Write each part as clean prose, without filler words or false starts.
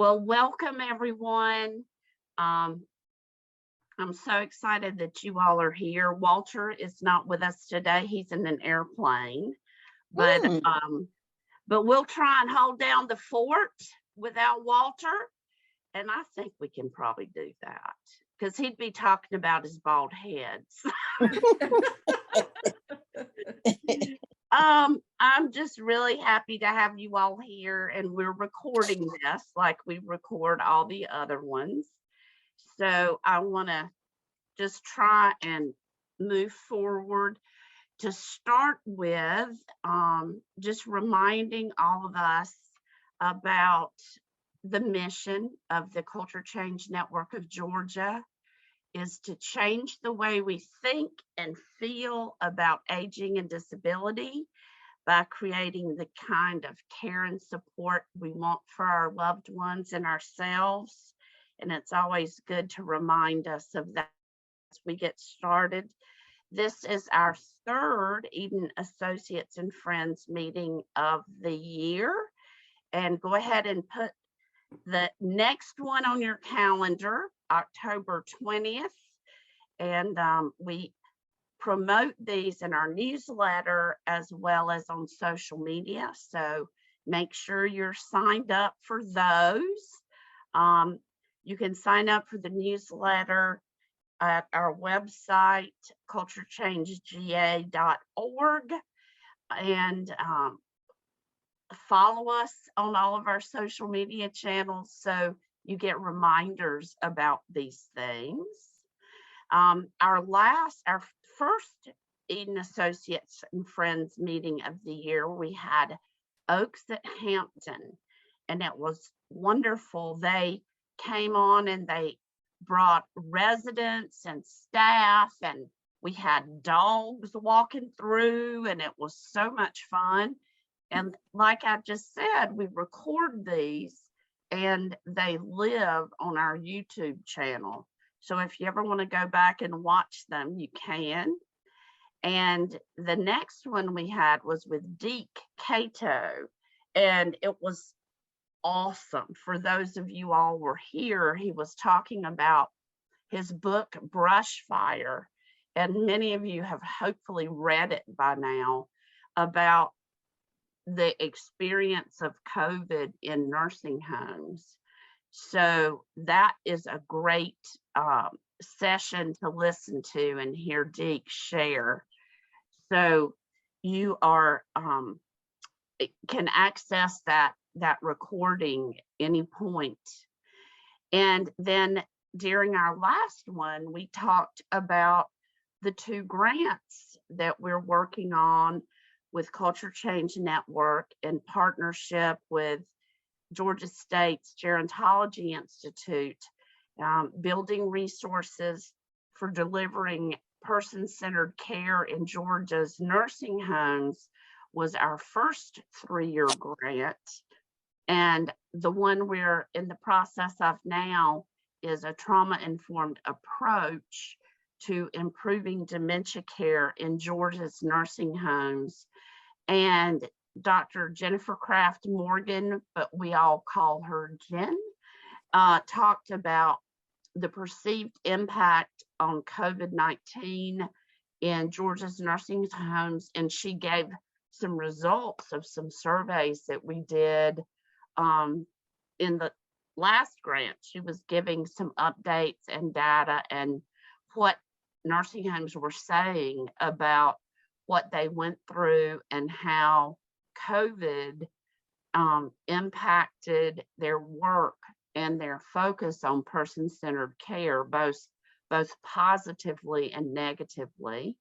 Well, welcome everyone. Um, I'm so excited that you all are here. Walter is not with us today. He's in an airplane, but Mm. but we'll try and hold down the fort without Walter. And I think we can probably do that because he'd be talking about his bald heads. I'm just really happy to have you all here, and we're recording this like we record all the other ones. So I want to just try and move forward to start with, just reminding all of us about the mission of the Culture Change Network of Georgia is to change the way we think and feel about aging and disability by creating the kind of care and support we want for our loved ones and ourselves. And it's always good to remind us of that as we get started. This is our third Eden Associates and Friends meeting of the year. And go ahead and put the next one on your calendar, October 20th. And we promote these in our newsletter as well as on social media. So make sure you're signed up for those. You can sign up for the newsletter at our website, culturechangega.org, and follow us on all of our social media channels so you get reminders about these things. Our first Eden Associates and Friends meeting of the year, we had Oaks at Hampton, and it was wonderful. They came on and they brought residents and staff, and we had dogs walking through, and it was so much fun. And like I just said, we record these and they live on our YouTube channel. So if you ever want to go back and watch them, you can. And the next one we had was with Deke Cato, and it was awesome. For those of you all were here, he was talking about his book, Brushfire, and many of you have hopefully read it by now, about the experience of COVID in nursing homes. So that is a great session to listen to and hear Deke share. So you are can access that recording any point. And then during our last one, we talked about the 2 grants that we're working on with Culture Change Network in partnership with Georgia State's Gerontology Institute, building resources for delivering person-centered care in Georgia's nursing homes was our first 3-year grant. And the one we're in the process of now is a trauma-informed approach to improving dementia care in Georgia's nursing homes. And Dr. Jennifer Kraft Morgan, but we all call her Jen, talked about the perceived impact on COVID-19 in Georgia's nursing homes, and she gave some results of some surveys that we did in the last grant. She was giving some updates and data and what nursing homes were saying about what they went through and how COVID impacted their work and their focus on person-centered care, both positively and negatively.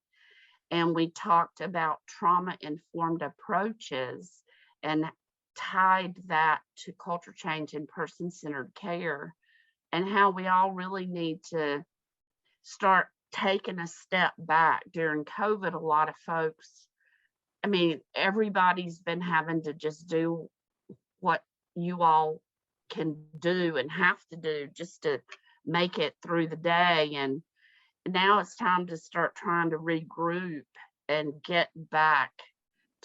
And we talked about trauma-informed approaches and tied that to culture change and person-centered care, and how we all really need to start taking a step back. During COVID, a lot of folks, I mean, everybody's been having to just do what you all can do and have to do just to make it through the day. And now it's time to start trying to regroup and get back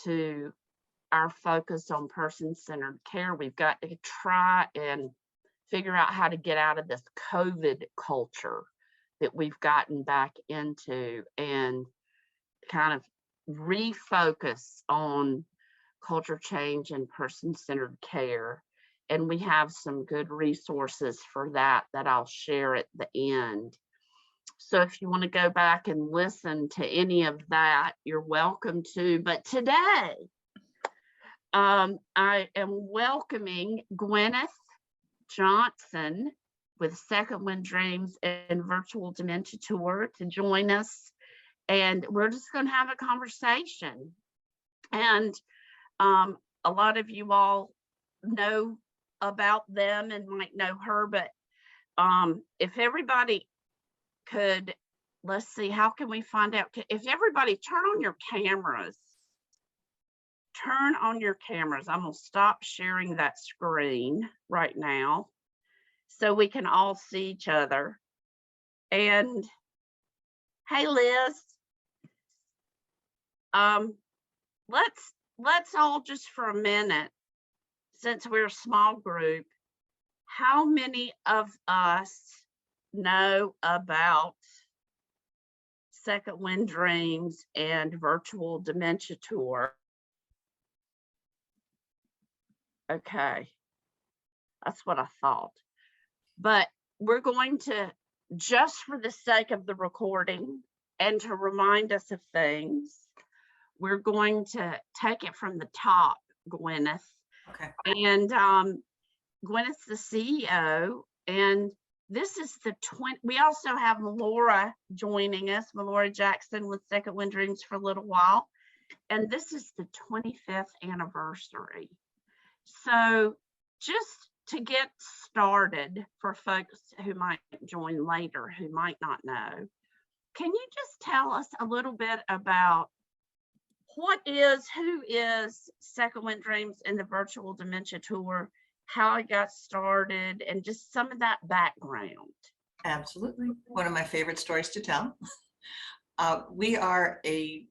to our focus on person-centered care. We've got to try and figure out how to get out of this COVID culture that we've gotten back into and kind of refocus on culture change and person-centered care. And we have some good resources for that I'll share at the end. So if you want to go back and listen to any of that, you're welcome to. But today, I am welcoming Gwenyth Johnson with Second Wind Dreams and Virtual Dementia Tour to join us. And we're just going to have a conversation. And a lot of you all know about them and might know her, but if everybody could, let's see, how can we find out? If everybody turn on your cameras. I'm going to stop sharing that screen right now so we can all see each other. And hey, Liz, let's all just for a minute, since we're a small group, how many of us know about Second Wind Dreams and Virtual Dementia Tour? Okay, that's what I thought. But we're going to, just for the sake of the recording and to remind us of things, we're going to take it from the top, Gwenyth. Okay. And Gwenyth's the CEO, and this is the we also have Melora joining us, Melora Jackson with Second Wind Dreams for a little while. And this is the 25th anniversary. So just to get started for folks who might join later, who might not know, can you just tell us a little bit about who is Second Wind Dreams and the Virtual Dementia Tour, how it got started, and just some of that background? Absolutely. One of my favorite stories to tell. We are a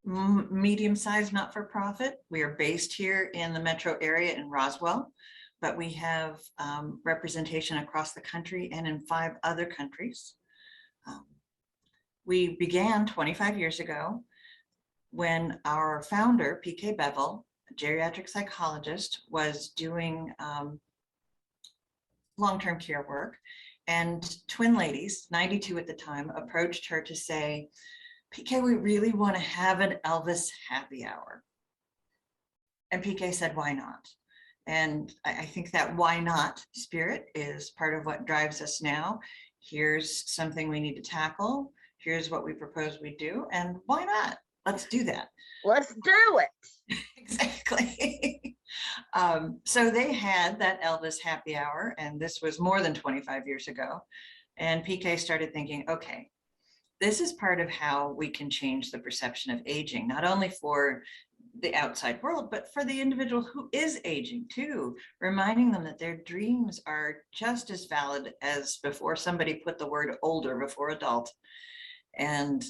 medium-sized not-for-profit. We are based here in the metro area in Roswell, but we have representation across the country and in 5 other countries. We began 25 years ago when our founder, PK Bevel, a geriatric psychologist, was doing long-term care work, and twin ladies, 92 at the time, approached her to say, PK, we really want to have an Elvis happy hour. And PK said, why not? And I think that why not spirit is part of what drives us now. Here's something we need to tackle. Here's what we propose we do. And why not? Let's do that. Let's do it. Exactly. So they had that Elvis happy hour, and this was more than 25 years ago. And PK started thinking, okay, this is part of how we can change the perception of aging, not only for the outside world, but for the individual who is aging too, reminding them that their dreams are just as valid as before somebody put the word older before adult. And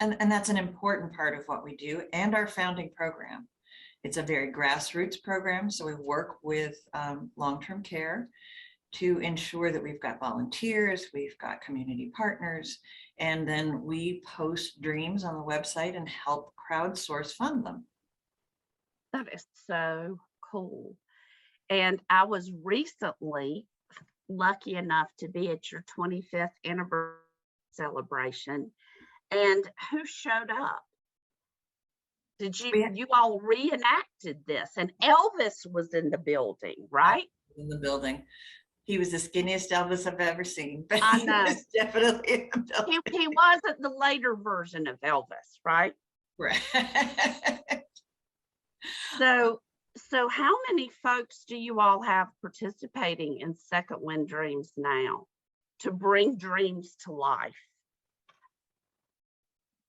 that's an important part of what we do and our founding program. It's a very grassroots program, so we work with long-term care to ensure that we've got volunteers, we've got community partners, and then we post dreams on the website and help crowdsource fund them. That is so cool. And I was recently lucky enough to be at your 25th anniversary celebration. And who showed up? Did you all reenacted this? And Elvis was in the building, right? In the building. He was the skinniest Elvis I've ever seen. But I know. He was definitely in the building. He wasn't the later version of Elvis, right? Right. So how many folks do you all have participating in Second Wind Dreams now to bring dreams to life?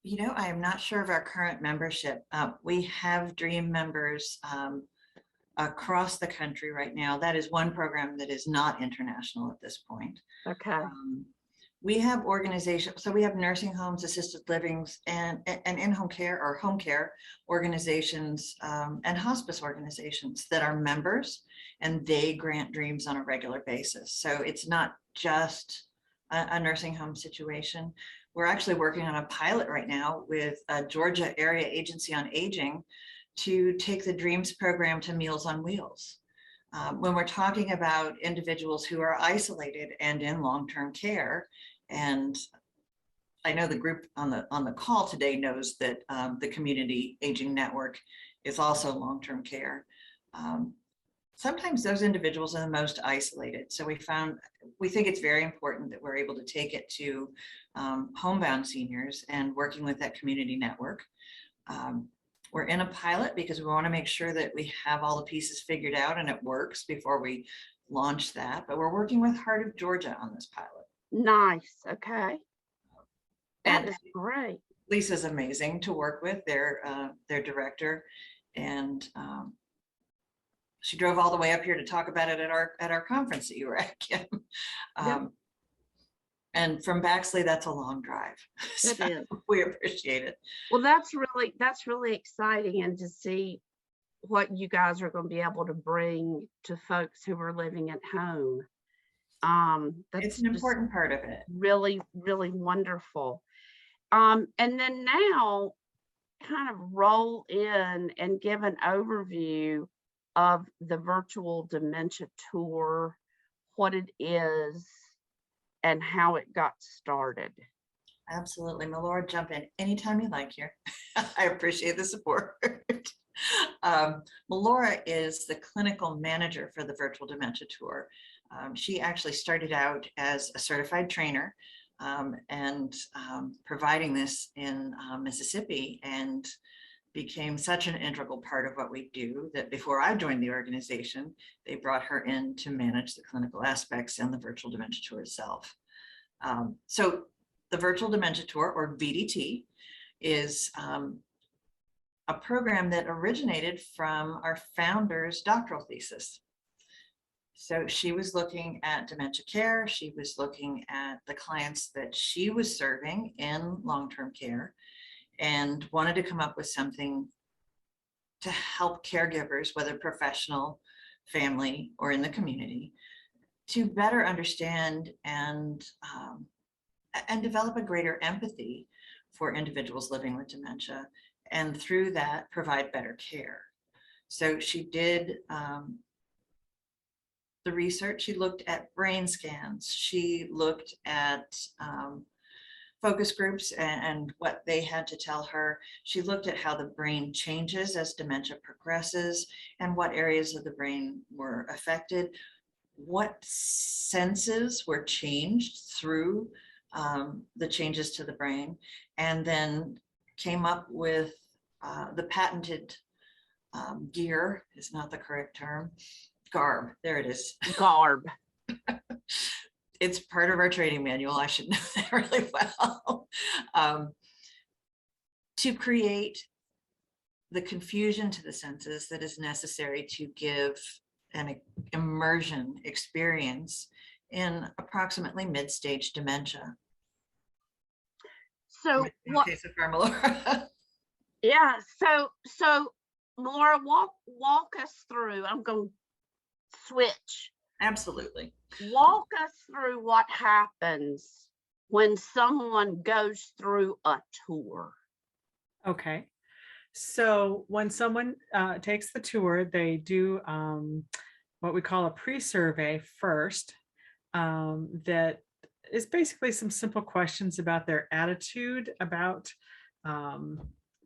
You know, I am not sure of our current membership. We have dream members across the country right now. That is one program that is not international at this point. Okay. We have organizations, so we have nursing homes, assisted livings, and in-home care or home care organizations, and hospice organizations that are members, and they grant dreams on a regular basis. So it's not just a nursing home situation. We're actually working on a pilot right now with a Georgia Area Agency on Aging to take the Dreams program to Meals on Wheels. When we're talking about individuals who are isolated and in long-term care, and I know the group on the call today knows that the Community Aging Network is also long-term care. Sometimes those individuals are the most isolated. So we think it's very important that we're able to take it to homebound seniors and working with that community network. We're in a pilot because we want to make sure that we have all the pieces figured out and it works before we launch that. But we're working with Heart of Georgia on this pilot. Nice. Okay. That And is great. Lisa's amazing to work with, their director, and she drove all the way up here to talk about it at our conference that you were at, Kim. And from Baxley, that's a long drive. So It is. we appreciate it. Well, that's really exciting, and to see what you guys are going to be able to bring to folks who are living at home. That's It's an important part of it. really, really wonderful. And then now kind of roll in and give an overview of the Virtual Dementia Tour, what it is, and how it got started. Absolutely. Melora, jump in anytime you like here. I appreciate the support. Melora is the clinical manager for the Virtual Dementia Tour. She actually started out as a certified trainer and providing this in Mississippi, and became such an integral part of what we do that before I joined the organization, they brought her in to manage the clinical aspects and the Virtual Dementia Tour itself. So the Virtual Dementia Tour, or VDT, is a program that originated from our founder's doctoral thesis. So she was looking at dementia care. She was looking at the clients that she was serving in long-term care and wanted to come up with something to help caregivers, whether professional, family, or in the community, to better understand and develop a greater empathy for individuals living with dementia, and through that provide better care. So she did the research. She looked at brain scans. She looked at focus groups and what they had to tell her. She looked at how the brain changes as dementia progresses and what areas of the brain were affected, what senses were changed through the changes to the brain, and then came up with the patented gear is not the correct term. Garb, there it is. Garb. It's part of our training manual. I should know that really well. To create the confusion to the senses that is necessary to give an immersion experience in approximately mid-stage dementia. So what? Okay, so Melora. Yeah. So Melora, walk us through. I'm going to switch. Absolutely. Walk us through what happens when someone goes through a tour. Okay. So when someone takes the tour, they do what we call a pre-survey first. That is basically some simple questions about their attitude about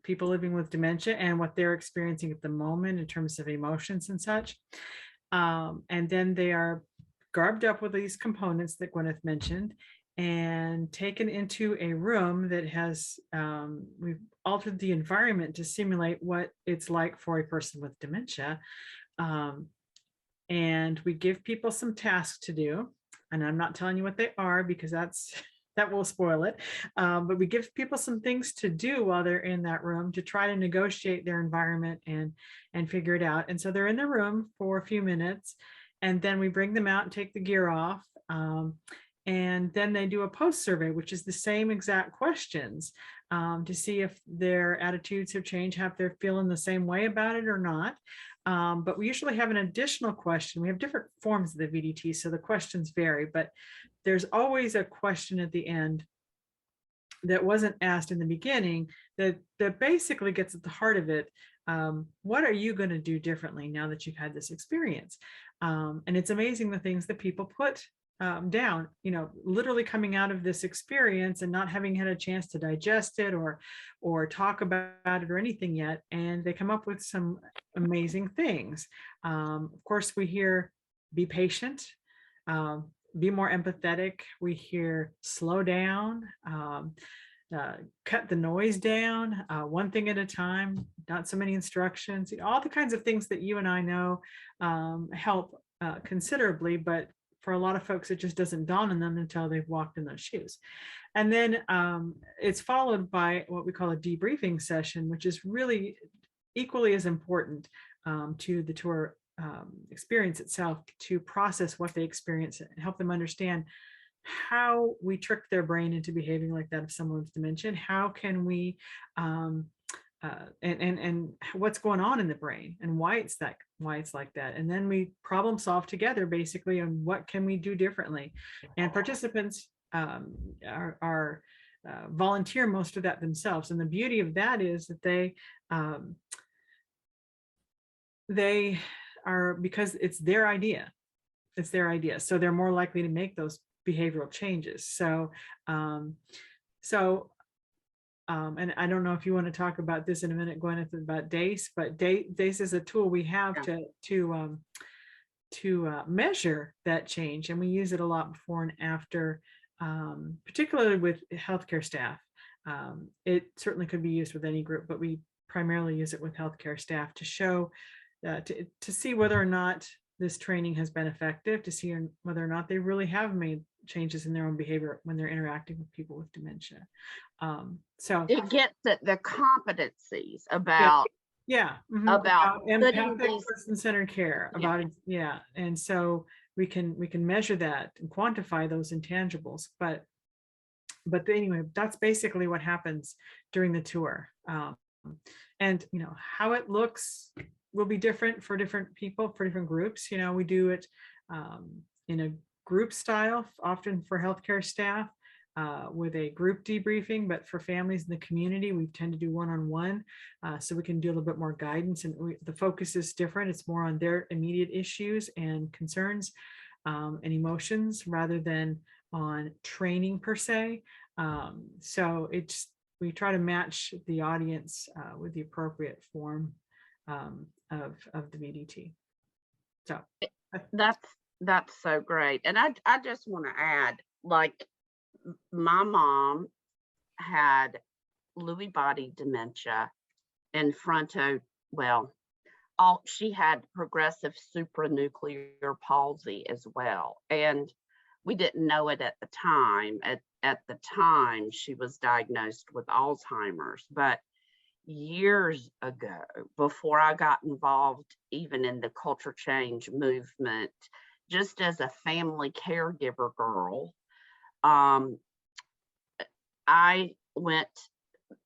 people living with dementia and what they're experiencing at the moment in terms of emotions and such. And then they are garbed up with these components that Gwenyth mentioned and taken into a room that has, we've altered the environment to simulate what it's like for a person with dementia. And we give people some tasks to do. And I'm not telling you what they are because that will spoil it. But we give people some things to do while they're in that room to try to negotiate their environment and figure it out. And so they're in the room for a few minutes, and then we bring them out and take the gear off. And then they do a post survey, which is the same exact questions to see if their attitudes have changed, if they're feeling the same way about it or not. But we usually have an additional question. We have different forms of the VDT, so the questions vary, but there's always a question at the end that wasn't asked in the beginning that basically gets at the heart of it. What are you going to do differently now that you've had this experience? And it's amazing the things that people put down, literally coming out of this experience and not having had a chance to digest it or talk about it or anything yet. And they come up with some amazing things. Of course, we hear be patient, be more empathetic. We hear slow down, cut the noise down, one thing at a time, not so many instructions, all the kinds of things that you and I know help considerably, but for a lot of folks, it just doesn't dawn on them until they've walked in those shoes. And then it's followed by what we call a debriefing session, which is really equally as important to the tour experience itself, to process what they experience and help them understand how we trick their brain into behaving like that if someone with dementia. How can we and what's going on in the brain and why it's like that, and then we problem solve together basically on what can we do differently. And participants are volunteer most of that themselves, and the beauty of that is that they are, because it's their idea, so they're more likely to make those behavioral changes. So and I don't know if you want to talk about this in a minute, Gwenyth, about DACE, but DACE is a tool we have to measure that change, and we use it a lot before and after, particularly with healthcare staff. It certainly could be used with any group, but we primarily use it with healthcare staff to show to see whether or not this training has been effective, to see whether or not they really have made changes in their own behavior when they're interacting with people with dementia. So it gets at the competencies about about putting empathic these, person-centered care, about and so we can measure that and quantify those intangibles, but anyway, that's basically what happens during the tour. And how it looks will be different for different people, for different groups. We do it in a group style, often for healthcare staff, with a group debriefing, but for families in the community, we tend to do one-on-one, so we can do a little bit more guidance, and the focus is different. It's more on their immediate issues and concerns and emotions rather than on training per se. So we try to match the audience with the appropriate form of the VDT. So that's so great. And I just want to add, like, my mom had Lewy body dementia and she had progressive supranuclear palsy as well. And we didn't know it at the time. At the time, she was diagnosed with Alzheimer's, but years ago, before I got involved even in the culture change movement, just as a family caregiver girl,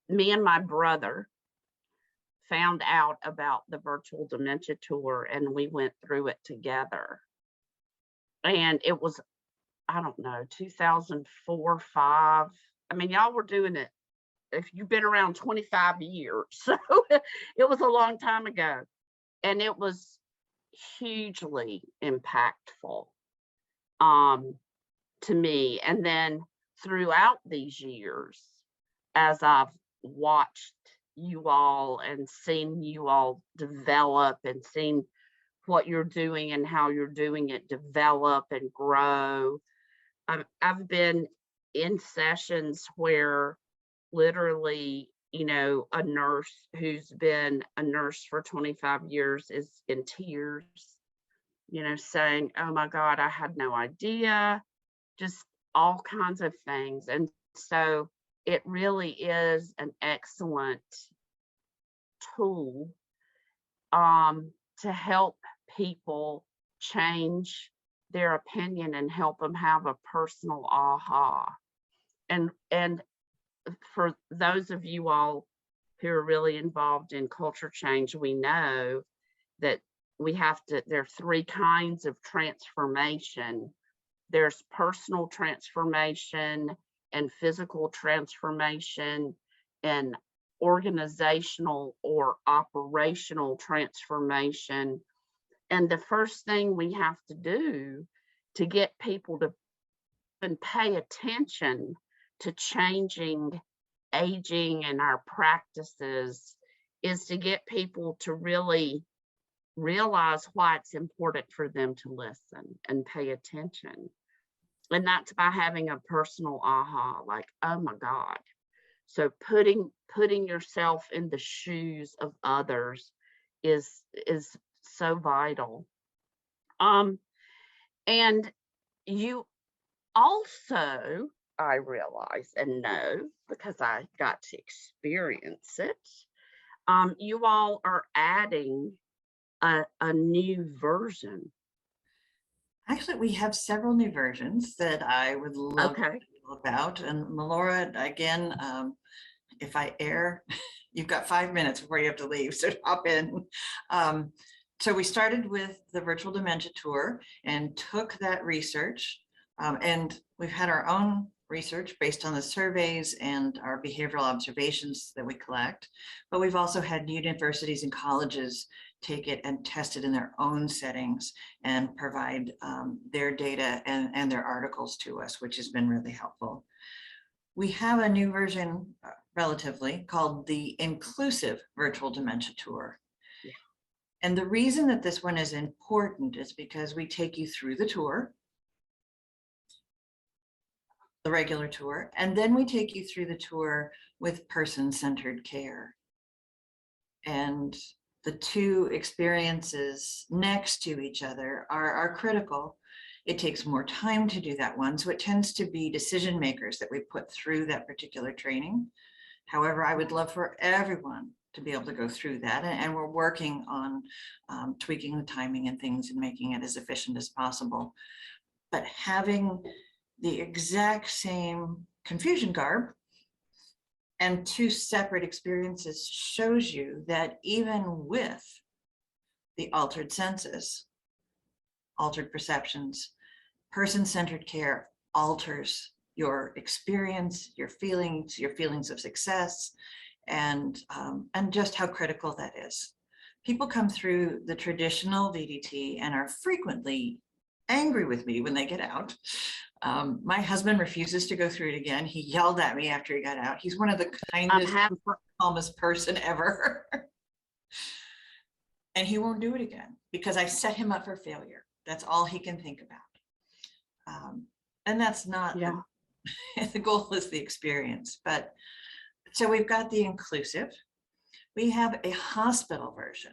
me and my brother found out about the Virtual Dementia Tour, and we went through it together. And it was, I don't know, 2004, 5. I mean, y'all were doing it, if you've been around 25 years. So it was a long time ago. And it was hugely impactful to me. And then throughout these years, as I've watched you all and seen you all develop and seen what you're doing and how you're doing it develop and grow, I've been in sessions where literally, a nurse who's been a nurse for 25 years is in tears, saying, "Oh my God, I had no idea," just all kinds of things. And so it really is an excellent tool to help people change their opinion and help them have a personal aha. And for those of you all who are really involved in culture change, we know that there are three kinds of transformation. There's personal transformation and physical transformation and organizational or operational transformation. And the first thing we have to do to get people to even pay attention to changing, aging, and our practices is to get people to really realize why it's important for them to listen and pay attention. And that's by having a personal aha, like, oh my God. So putting yourself in the shoes of others is so vital. And you also, I realize and know because I got to experience it, you all are adding a new version. Actually, we have several new versions that I would love to Okay. know about. And Melora, again, if I err, you've got 5 minutes before you have to leave, so hop in. So we started with the Virtual Dementia Tour and took that research, and we've had our own research based on the surveys and our behavioral observations that we collect, but we've also had universities and colleges take it and test it in their own settings and provide their data and their articles to us, which has been really helpful. We have a new version, relatively, called the Inclusive Virtual Dementia Tour. Yeah. And the reason that this one is important is because we take you through the tour, the regular tour, and then we take you through the tour with person-centered care. And the two experiences next to each other are critical. It takes more time to do that one, so it tends to be decision makers that we put through that particular training. However, I would love for everyone to be able to go through that, and we're working on tweaking the timing and things and making it as efficient as possible. But having the exact same confusion garb and two separate experiences shows you that even with the altered senses, altered perceptions, person-centered care alters your experience, your feelings of success, and just how critical that is. People come through the traditional VDT and are frequently angry with me when they get out. My husband refuses to go through it again. He yelled at me after he got out. He's one of the kindest, calmest person ever. And he won't do it again because I set him up for failure. That's all he can think about. And that's not, the goal is the experience. But so we've got the inclusive. We have a hospital version.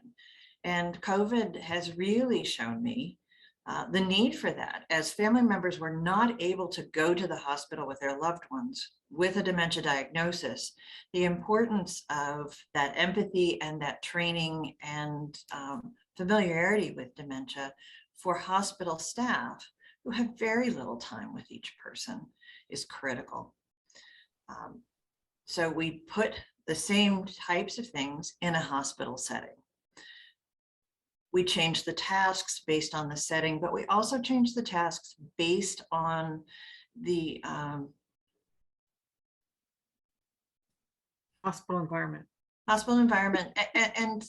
And COVID has really shown me the need for that, as family members were not able to go to the hospital with their loved ones with a dementia diagnosis. The importance of that empathy and that training and familiarity with dementia for hospital staff who have very little time with each person is critical. So we put the same types of things in a hospital setting. We change the tasks based on the setting, but we also change the tasks based on the hospital environment. Hospital environment, and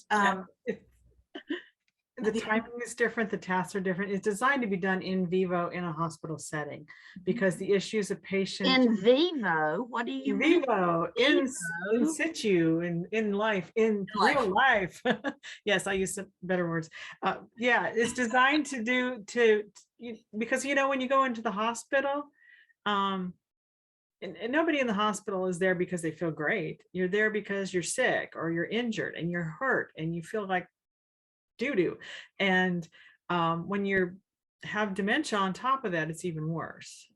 the timing is different, the tasks are different. It's designed to be done in vivo in a hospital setting because the issues of patient in vivo. What do you mean? Vivo, in situ, in life, in real life. Yes, I use some better words. Yeah, it's designed to do because when you go into the hospital, and nobody in the hospital is there because they feel great. You're there because you're sick or you're injured and you're hurt and you feel like doo-doo. And when you have dementia on top of that, it's even worse.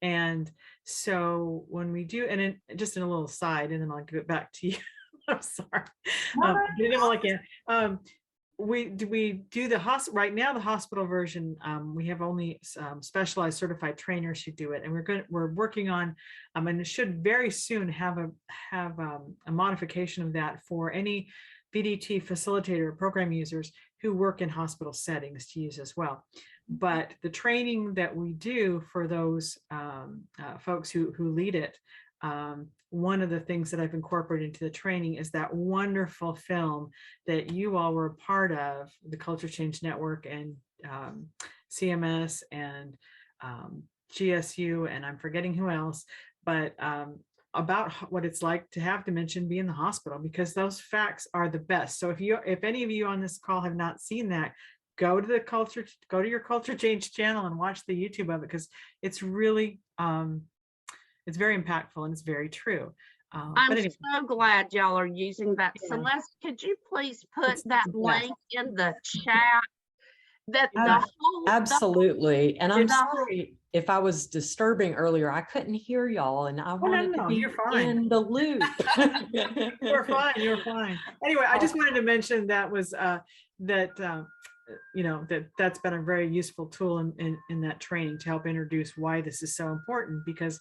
And so when we do, and just in a little side, and then I'll give it back to you. I'm sorry. we do the hospital right now. The hospital version, we have only specialized certified trainers who do it, and we're working on, and it should very soon have a modification of that for any VDT facilitator or program users who work in hospital settings to use as well. But the training that we do for those folks who lead it, one of the things that I've incorporated into the training is that wonderful film that you all were a part of, the Culture Change Network and CMS and GSU, and I'm forgetting who else, but about what it's like to have dementia and be in the hospital, because those facts are the best. So if any of you on this call have not seen that, go to your Culture Change channel and watch the YouTube of it, because it's really it's very impactful and it's very true. I'm But anyway, so glad y'all are using that. Yeah. Celeste, could you please put It's that the best. link in the chat? That the Ab- whole Absolutely. And I'm the- sorry if I was disturbing earlier. I couldn't hear y'all and I wanted to be you're fine. in the loop. You're fine. You're fine. Anyway, I just wanted to mention that was that's been a very useful tool in that training to help introduce why this is so important, because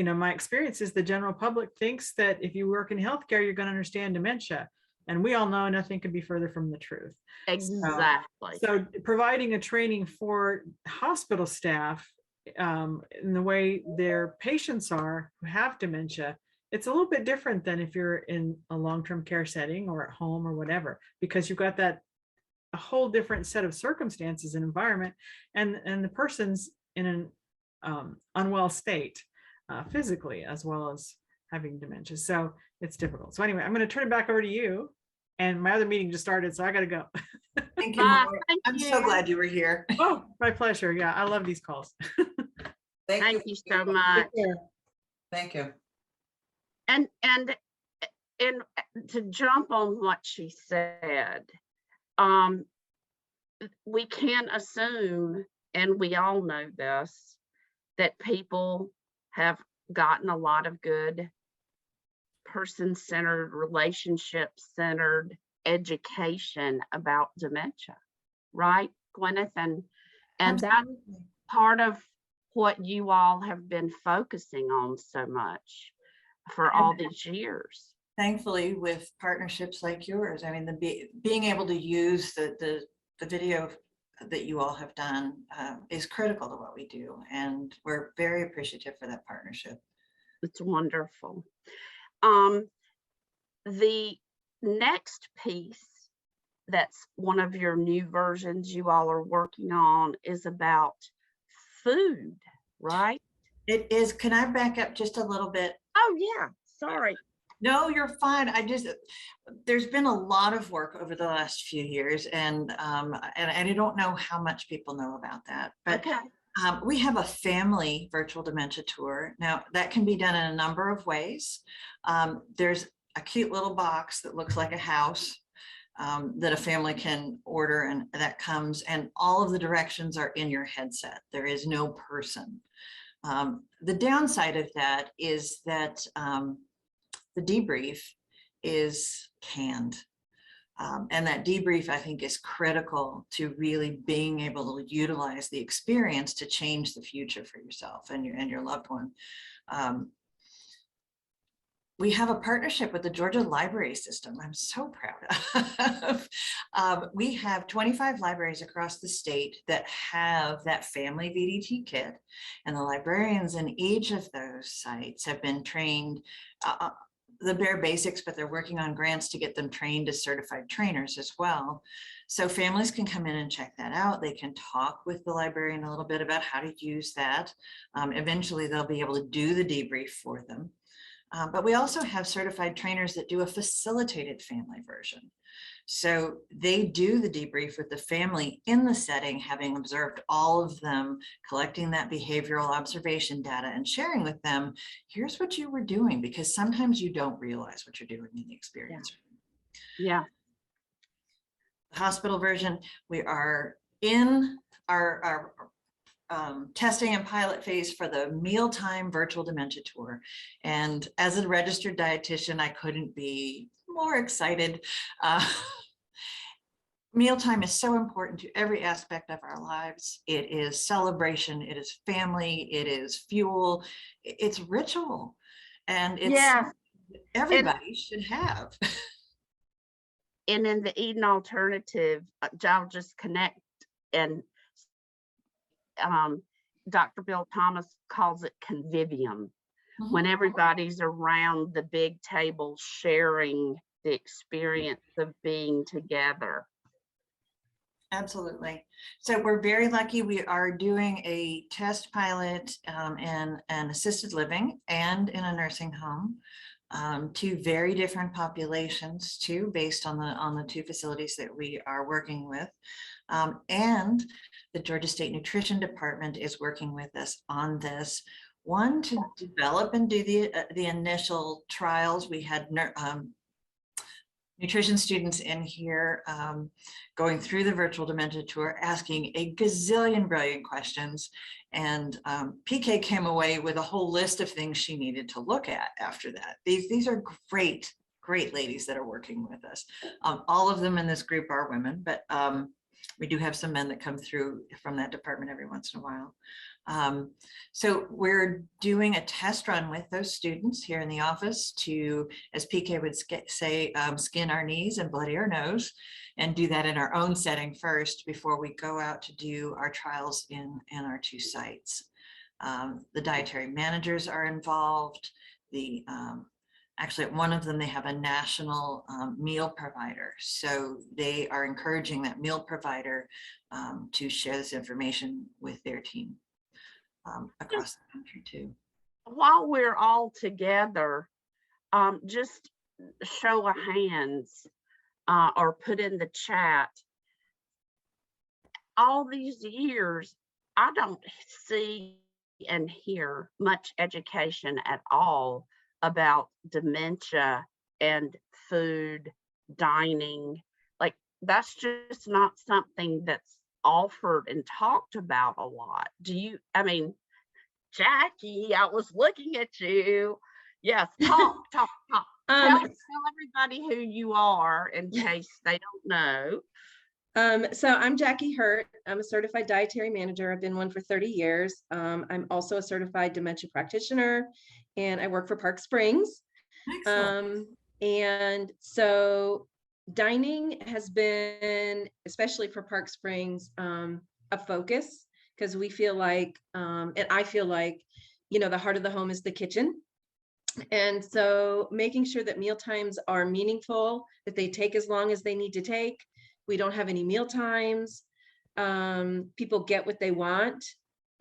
my experience is the general public thinks that if you work in healthcare, you're going to understand dementia. And we all know nothing could be further from the truth. exactly. So providing a training for hospital staff in the way their patients are who have dementia, it's a little bit different than if you're in a long-term care setting or at home or whatever, because you've got a whole different set of circumstances and environment, and the person's in an unwell state physically as well as having dementia. So it's difficult. So anyway, I'm going to turn it back over to you. And my other meeting just started, so I got to go. Thank you, Bye. Laura. Thank I'm so you. glad you were here. Oh, my pleasure. Yeah, I love these calls. Thank you so much. Thank you. And to jump on what she said, we can assume, and we all know this, that people have gotten a lot of good person-centered, relationship-centered education about dementia, right, Gwenyth? And that's Absolutely. part of what you all have been focusing on so much for all these years. Thankfully, with partnerships like yours, I mean, being able to use the video that you all have done is critical to what we do, and we're very appreciative for that partnership. It's wonderful. The next piece that's one of your new versions you all are working on is about food, right? It is. Can I back up just a little bit? Oh yeah, sorry. No, you're fine. There's been a lot of work over the last few years, and I don't know how much people know about that, but Okay. we have a family virtual dementia tour. Now that can be done in a number of ways. There's a cute little box that looks like a house that a family can order, and that comes, and all of the directions are in your headset. There is no person. The downside of that is that the debrief is canned. And that debrief, I think, is critical to really being able to utilize the experience to change the future for yourself and your loved one. We have a partnership with the Georgia Library System. I'm so proud of. We have 25 libraries across the state that have that family VDT kit, and the librarians in each of those sites have been trained the bare basics, but they're working on grants to get them trained as certified trainers as well. So families can come in and check that out. They can talk with the librarian a little bit about how to use that. Eventually, they'll be able to do the debrief for them. But we also have certified trainers that do a facilitated family version. So they do the debrief with the family in the setting, having observed all of them, collecting that behavioral observation data and sharing with them, here's what you were doing, because sometimes you don't realize what you're doing in the experience. Yeah. The hospital version, we are in our testing and pilot phase for the mealtime virtual dementia tour. And as a registered dietitian, I couldn't be more excited. Mealtime is so important to every aspect of our lives. It is celebration, it is family, it is fuel, it's ritual. And it's Yeah. And everybody should have. and in the eating alternative, I'll just connect and um, Dr. Bill Thomas calls it convivium. When everybody's around the big table sharing the experience of being together. Absolutely. So we're very lucky. We are doing a test pilot in an assisted living and in a nursing home. Two very different populations too, based on the two facilities that we are working with. And the Georgia State Nutrition Department is working with us on this. One, to develop and do the initial trials. We had nutrition students in here going through the Virtual Dementia Tour, asking a gazillion brilliant questions. And PK came away with a whole list of things she needed to look at after that. These are great, great ladies that are working with us. All of them in this group are women, but we do have some men that come through from that department every once in a while. So we're doing a test run with those students here in the office to, as PK would say, skin our knees and bloody our nose, and do that in our own setting first before we go out to do our trials in our two sites. The dietary managers are involved. Actually, at one of them, they have a national meal provider. So they are encouraging that meal provider to share this information with their team across the country too. While we're all together, just show of hands or put in the chat. All these years, I don't see and hear much education at all about dementia and food, dining. Like, that's just not something that's offered and talked about a lot. I mean, Jackie, I was looking at you. Yes, talk. Tell everybody who you are in case they don't know. So I'm Jackie Hurt. I'm a certified dietary manager. I've been one for 30 years. I'm also a certified dementia practitioner, and I work for Park Springs. And so dining has been, especially for Park Springs, a focus, because we feel like, and I feel like, the heart of the home is the kitchen. And so making sure that meal times are meaningful, that they take as long as they need to take. We don't have any meal times. People get what they want.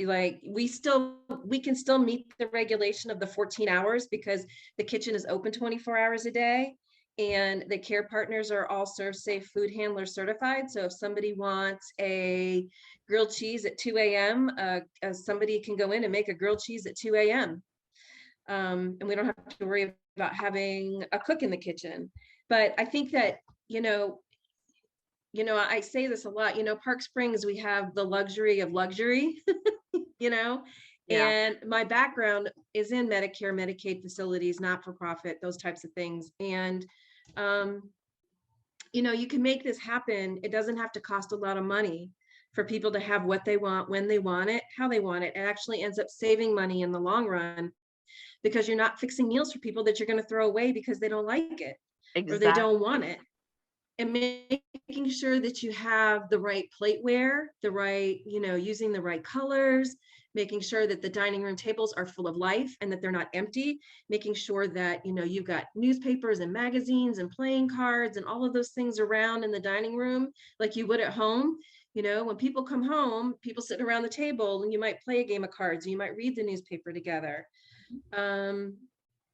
Like we can still meet the regulation of the 14 hours because the kitchen is open 24 hours a day. And the care partners are all Serve Safe food handler certified. So if somebody wants a grilled cheese at 2 a.m., somebody can go in and make a grilled cheese at 2 a.m. And we don't have to worry about having a cook in the kitchen. But I think that, I say this a lot, Park Springs, we have the luxury of luxury, Yeah. And my background is in Medicare, Medicaid facilities, not-for-profit, those types of things. And, you can make this happen. It doesn't have to cost a lot of money for people to have what they want, when they want it, how they want it. It actually ends up saving money in the long run because you're not fixing meals for people that you're going to throw away because they don't like it or they don't want it. And making sure that you have the right plateware, the right, using the right colors, making sure that the dining room tables are full of life and that they're not empty, making sure that, you've got newspapers and magazines and playing cards and all of those things around in the dining room, like you would at home. When people come home, people sit around the table and you might play a game of cards, and you might read the newspaper together. And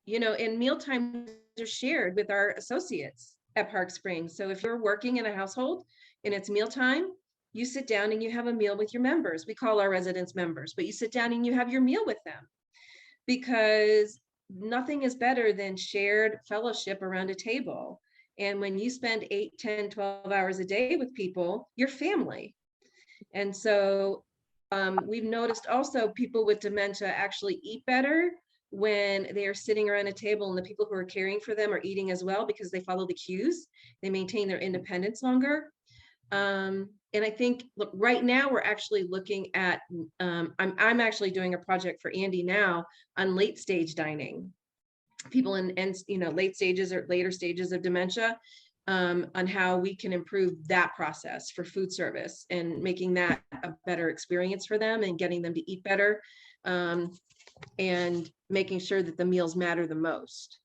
mealtimes are shared with our associates at Park Springs. So if you're working in a household and it's mealtime, you sit down and you have a meal with your members. We call our residents members, but you sit down and you have your meal with them, because nothing is better than shared fellowship around a table. And when you spend 8, 10, 12 hours a day with people, you're family. And so we've noticed also people with dementia actually eat better when they are sitting around a table and the people who are caring for them are eating as well, because they follow the cues. They maintain their independence longer. And I think, look, right now we're actually looking at, I'm actually doing a project for Andy now on late stage dining. People in late stages or later stages of dementia, on how we can improve that process for food service and making that a better experience for them and getting them to eat better, and making sure that the meals matter the most.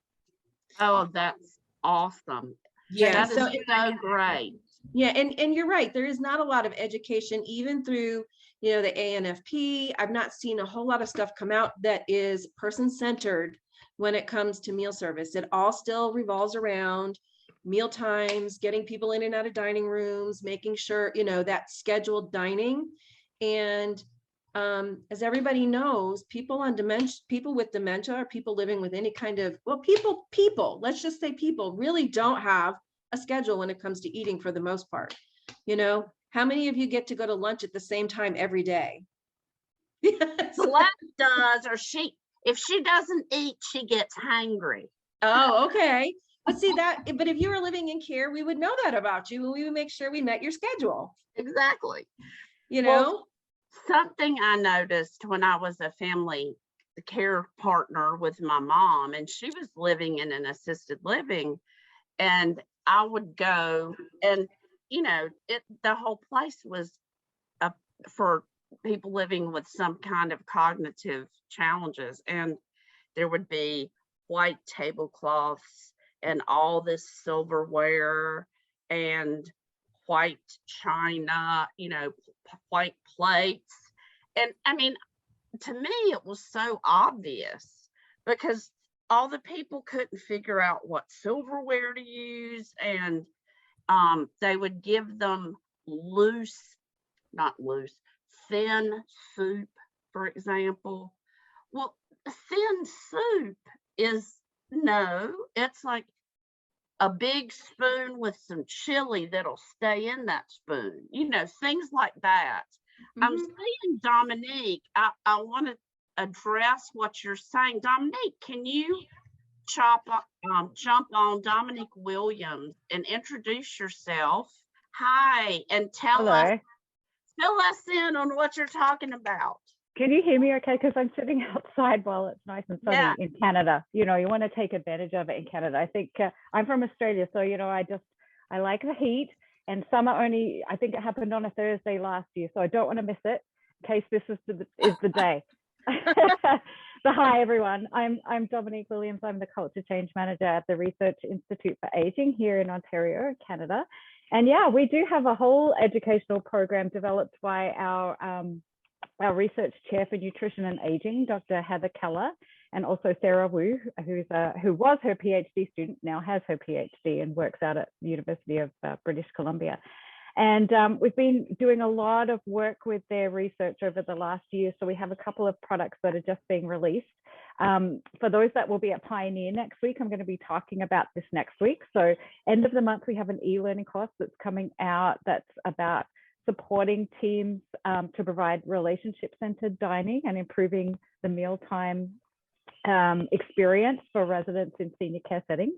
Oh, that's awesome. Yeah, That is so great. yeah, and you're right. There is not a lot of education, even through, the ANFP. I've not seen a whole lot of stuff come out that is person-centered when it comes to meal service. It all still revolves around meal times, getting people in and out of dining rooms, making sure, that scheduled dining. And as everybody knows, people with dementia, or people living with any kind of, well, people, let's just say people really don't have a schedule when it comes to eating for the most part. How many of you get to go to lunch at the same time every day? Celeste does, or if she doesn't eat, she gets hangry. Oh, okay. But if you were living in care, we would know that about you, and we would make sure we met your schedule. Exactly. Well, something I noticed when I was a family care partner with my mom, and she was living in an assisted living, and I would go, and the whole place was for people living with some kind of cognitive challenges, and there would be white tablecloths and all this silverware and white china, white plates. And I mean, to me, it was so obvious, because all the people couldn't figure out what silverware to use, and they would give them thin soup, for example. Well, thin soup it's like a big spoon with some chili that'll stay in that spoon, things like that. I'm saying, Dominique, I want to address what you're saying. Dominique, can you jump on Dominique Williams and introduce yourself? Hi, and fill us in on what you're talking about. Can you hear me okay? Because I'm sitting outside while it's nice and sunny in Canada. You want to take advantage of it in Canada. I think I'm from Australia, so I like the heat, and summer only, I think it happened on a Thursday last year, so I don't want to miss it in case this is the day. So hi everyone, I'm Dominique Williams. I'm the Culture Change Manager at the Research Institute for Aging here in Ontario, Canada. And we do have a whole educational program developed by our research chair for nutrition and aging, Dr. Heather Keller, and also Sarah Wu, who was her PhD student, now has her PhD and works out at the University of British Columbia. And we've been doing a lot of work with their research over the last year. So we have a couple of products that are just being released. For those that will be at Pioneer next week, I'm going to be talking about this next week. So end of the month, we have an e-learning course that's coming out that's about supporting teams to provide relationship-centered dining and improving the mealtime experience for residents in senior care settings.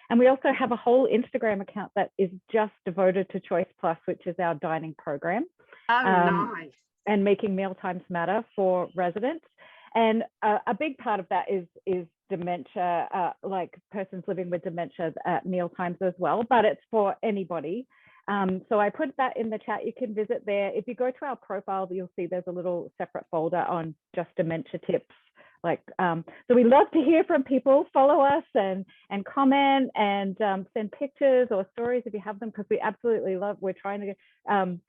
And we also have a whole Instagram account that is just devoted to Choice Plus, which is our dining program. Oh, nice. And making mealtimes matter for residents. And a big part of that is dementia, like persons living with dementia at mealtimes as well, but it's for anybody. So I put that in the chat. You can visit there. If you go to our profile, you'll see there's a little separate folder on just dementia tips. So we love to hear from people. Follow us and comment and send pictures or stories if you have them, because we absolutely love. We're trying to,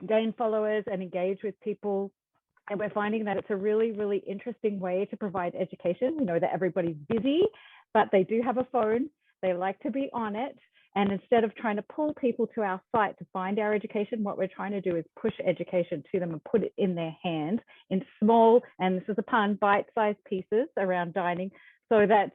gain followers and engage with people. And we're finding that it's a really, really interesting way to provide education. We know that everybody's busy, but they do have a phone. They like to be on it. And instead of trying to pull people to our site to find our education, what we're trying to do is push education to them and put it in their hand in small, and this is a pun, bite-sized pieces around dining, so that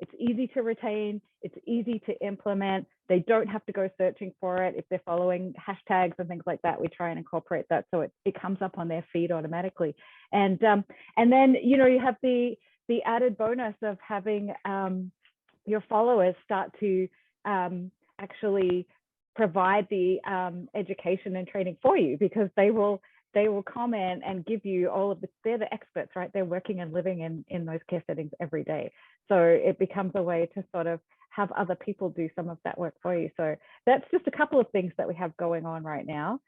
it's easy to retain, it's easy to implement. They don't have to go searching for it. If they're following hashtags and things like that, we try and incorporate that so it comes up on their feed automatically. And then, you have the added bonus of having your followers start to actually provide the education and training for you, because they will comment and give you all of the, they're the experts, right? They're working and living in those care settings every day. So it becomes a way to sort of have other people do some of that work for you. So that's just a couple of things that we have going on right now.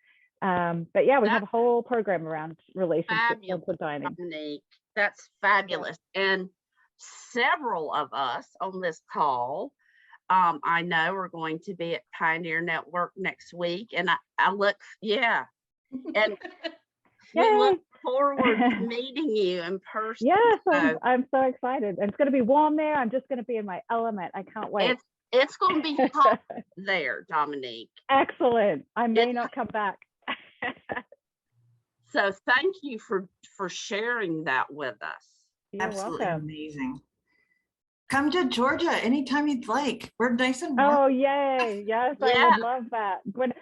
But yeah, we have a whole program around relationships with dining. Dominique. That's fabulous. And several of us on this call, I know are going to be at Pioneer Network next week. And I look, and we look forward to meeting you in person. Yes, So I'm so excited. And it's going to be warm there. I'm just going to be in my element. I can't wait. it's going to be hot there, Dominique. Excellent. I may not come back. So thank you for sharing that with us. You're Absolutely welcome. amazing. Come to Georgia anytime you'd like. We're nice and warm. Oh, yay. Yes, I Yeah. would love that.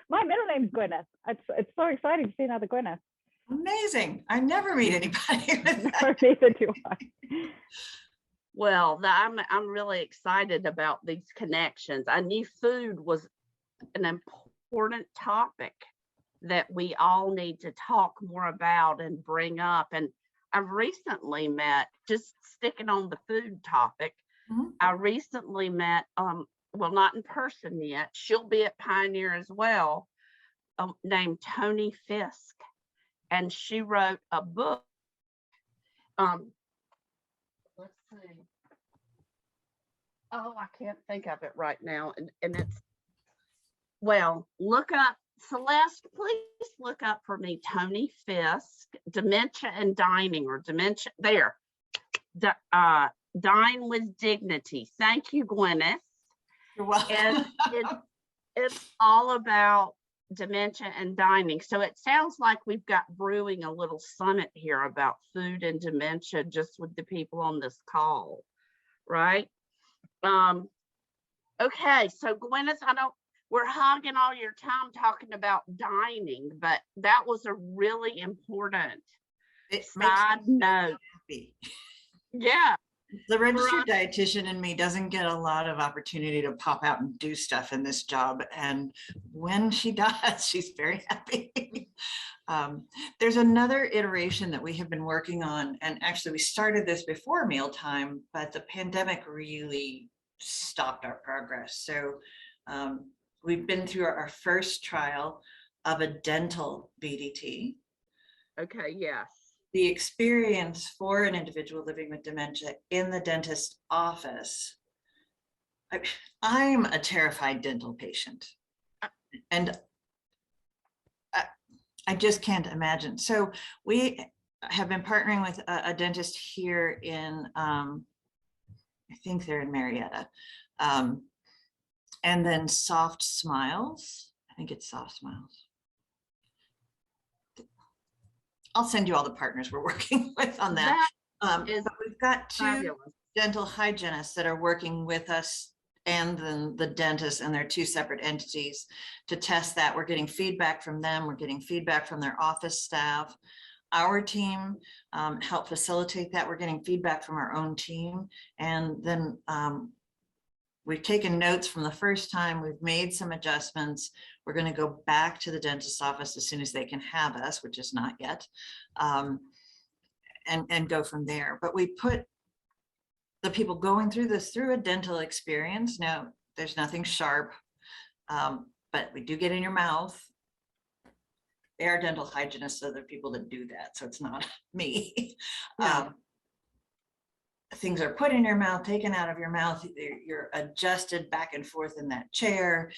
My middle name's Gwenyth. It's so exciting to see another Gwenyth. Amazing. I never meet anybody with that. No, neither do I. Well, I'm really excited about these connections. I knew food was an important topic that we all need to talk more about and bring up. And I've recently met, just sticking on the food topic, I recently met, well, not in person yet, she'll be at Pioneer as well, named Tony Fisk. And she wrote a book. Let's see. Oh, I can't think of it right now. And it's, well, look up, Celeste, please look up for me, Tony Fisk, Dementia and Dining, or Dementia, there. Dine with Dignity. Thank you, Gwenyth. You're welcome. And it's all about dementia and dining. So it sounds like we've got brewing a little summit here about food and dementia just with the people on this call, right? Okay, so Gwenyth, we're hogging all your time talking about dining, but that was a really important side note. Happy. Yeah. The registered dietitian in me doesn't get a lot of opportunity to pop out and do stuff in this job. And when she does, she's very happy. There's another iteration that we have been working on. And actually we started this before mealtime, but the pandemic really stopped our progress. So we've been through our first trial of a dental BDT. Okay, yes. The experience for an individual living with dementia in the dentist's office. I'm a terrified dental patient, and I just can't imagine. So we have been partnering with a dentist here in, I think they're in Marietta, and then Soft Smiles. I think it's Soft Smiles. I'll send you all the partners we're working with on that. But we've got two Fabulous. dental hygienists that are working with us and then the dentist, and they're two separate entities to test that. We're getting feedback from them. We're getting feedback from their office staff. Our team helped facilitate that. We're getting feedback from our own team. And then we've taken notes from the first time. We've made some adjustments. We're going to go back to the dentist's office as soon as they can have us, which is not yet, and go from there. But we put the people going through this through a dental experience. Now, there's nothing sharp, but we do get in your mouth. They are dental hygienists, so there are people that do that. So it's not me. Yeah. Things are put in your mouth, taken out of your mouth. You're adjusted back and forth in that chair.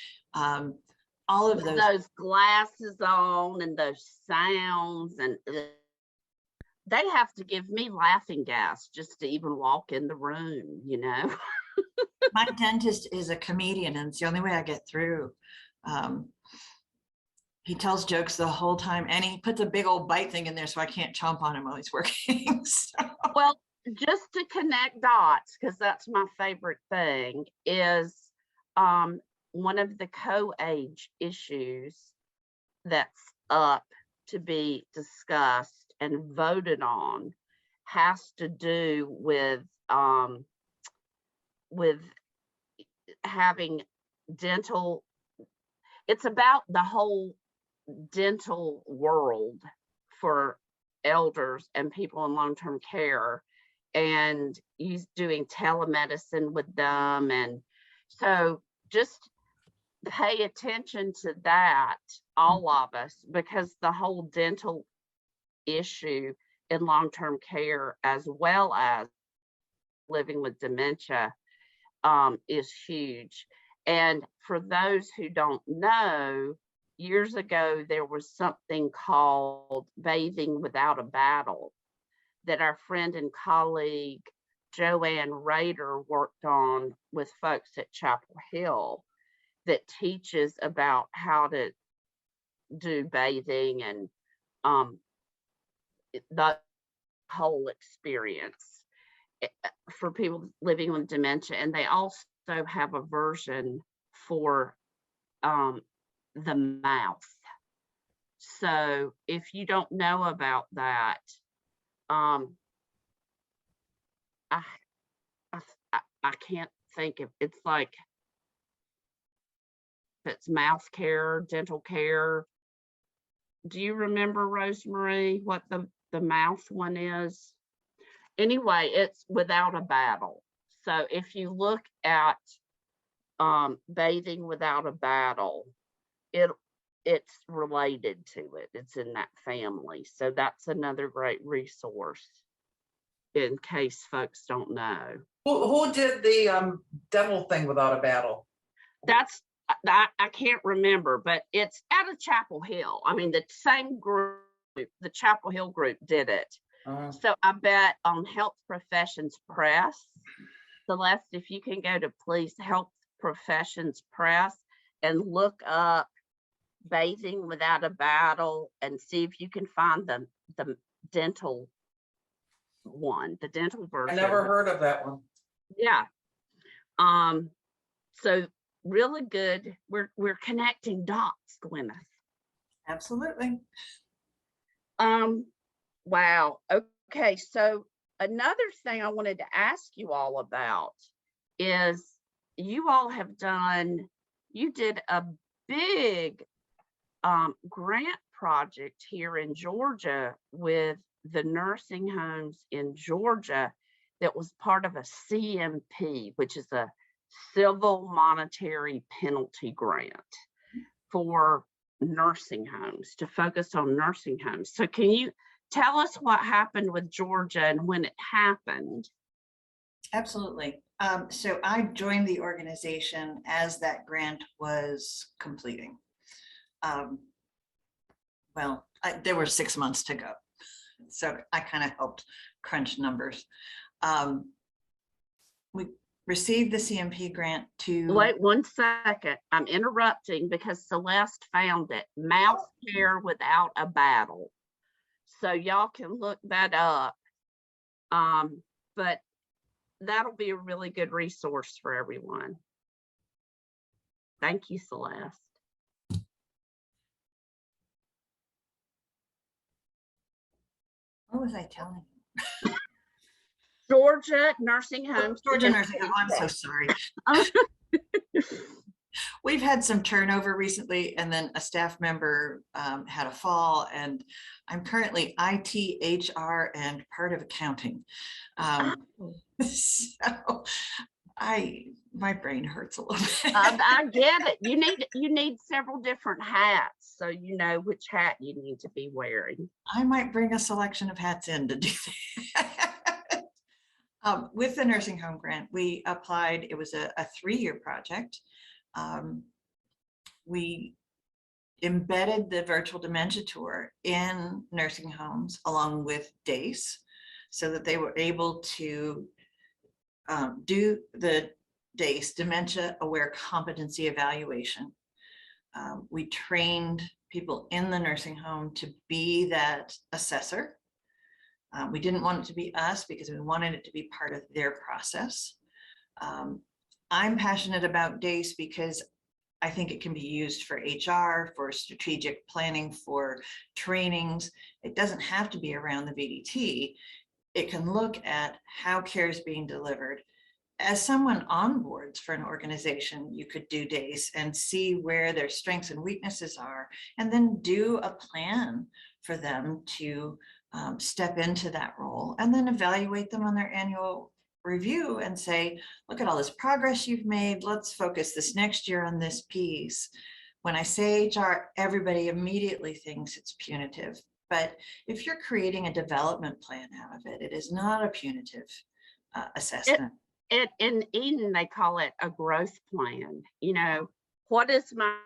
All of those glasses on and those sounds, and they have to give me laughing gas just to even walk in the room, you know. My dentist is a comedian, and it's the only way I get through. He tells jokes the whole time, and he puts a big old bite thing in there so I can't chomp on him while he's working. So. Well, just to connect dots, because that's my favorite thing, is one of the co-age issues that's up to be discussed and voted on has to do with having dental, it's about the whole dental world for elders and people in long-term care, and he's doing telemedicine with them. And so just pay attention to that, all of us, because the whole dental issue in long-term care, as well as living with dementia, is huge. And for those who don't know, years ago, there was something called Bathing Without a Battle that our friend and colleague Joanne Rader worked on with folks at Chapel Hill, that teaches about how to do bathing and the whole experience for people living with dementia. And they also have a version for the mouth. So if you don't know about that, I can't think of, it's like, it's mouth care, dental care. Do you remember, Rosemary, what the mouth one is? Anyway, it's Without a Battle. So if you look at Bathing Without a Battle, it's related to it. It's in that family. So that's another great resource in case folks don't know. Who did the dental thing Without a Battle? That's I can't remember, but it's out of Chapel Hill. I mean, the same group, the Chapel Hill group did it. So I bet on Health Professions Press, Celeste, if you can go to please Health Professions Press and look up Bathing Without a Battle and see if you can find the dental one, the dental version. I never heard of that one. Yeah. So really good. We're connecting dots, Gwenyth. Absolutely. Wow. Okay. So another thing I wanted to ask you all about is you all have you did a big grant project here in Georgia with the nursing homes in Georgia that was part of a CMP, which is a civil monetary penalty grant for nursing homes, to focus on nursing homes. So can you tell us what happened with Georgia and when it happened? Absolutely. So I joined the organization as that grant was completing. Well, there were 6 months to go. So I kind of helped crunch numbers. We received the CMP grant to— Wait 1 second. I'm interrupting because Celeste found it. Mouth Care Without a Battle. So y'all can look that up. But that'll be a really good resource for everyone. Thank you, Celeste. What was I telling you? Georgia nursing homes. Georgia nursing home. I'm so sorry. We've had some turnover recently, and then a staff member had a fall, and I'm currently IT, HR, and part of accounting. So my brain hurts a little bit. I get it. You need several different hats, so you know which hat you need to be wearing. I might bring a selection of hats in to do that. With the nursing home grant, we applied. It was a 3-year project. We embedded the Virtual Dementia Tour in nursing homes along with DACE, so that they were able to do the DACE, Dementia Aware Competency Evaluation. We trained people in the nursing home to be that assessor. We didn't want it to be us because we wanted it to be part of their process. I'm passionate about DACE because I think it can be used for HR, for strategic planning, for trainings. It doesn't have to be around the VDT. It can look at how care is being delivered as someone on boards for an organization, you could do days and see where their strengths and weaknesses are, and then do a plan for them to step into that role, and then evaluate them on their annual review and say, look at all this progress you've made. Let's focus this next year on this piece. When I say HR, everybody immediately thinks it's punitive. But if you're creating a development plan out of it, it is not a punitive assessment. In Eden, they call it a growth plan. You know, what is my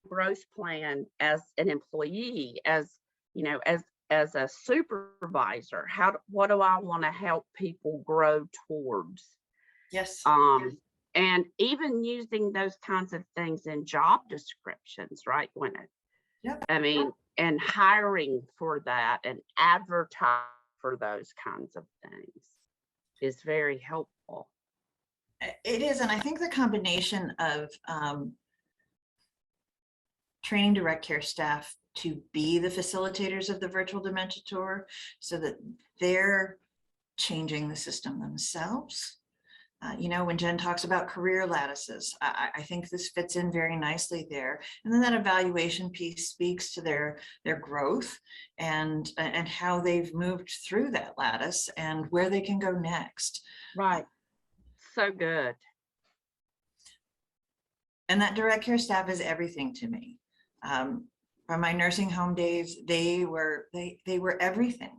growth plan as an employee, as you know, as a supervisor? What do I want to help people grow towards? Yes. And even using those kinds of things in job descriptions, right, Gwenyth? Yep. I mean, and hiring for that and advertise for those kinds of things is very helpful. It is, and I think the combination of training direct care staff to be the facilitators of the Virtual Dementia Tour, so that they're changing the system themselves. You know, when Jen talks about career lattices, I think this fits in very nicely there. And then that evaluation piece speaks to their growth and how they've moved through that lattice and where they can go next. Right. So good. And that direct care staff is everything to me. From my nursing home days, they were everything.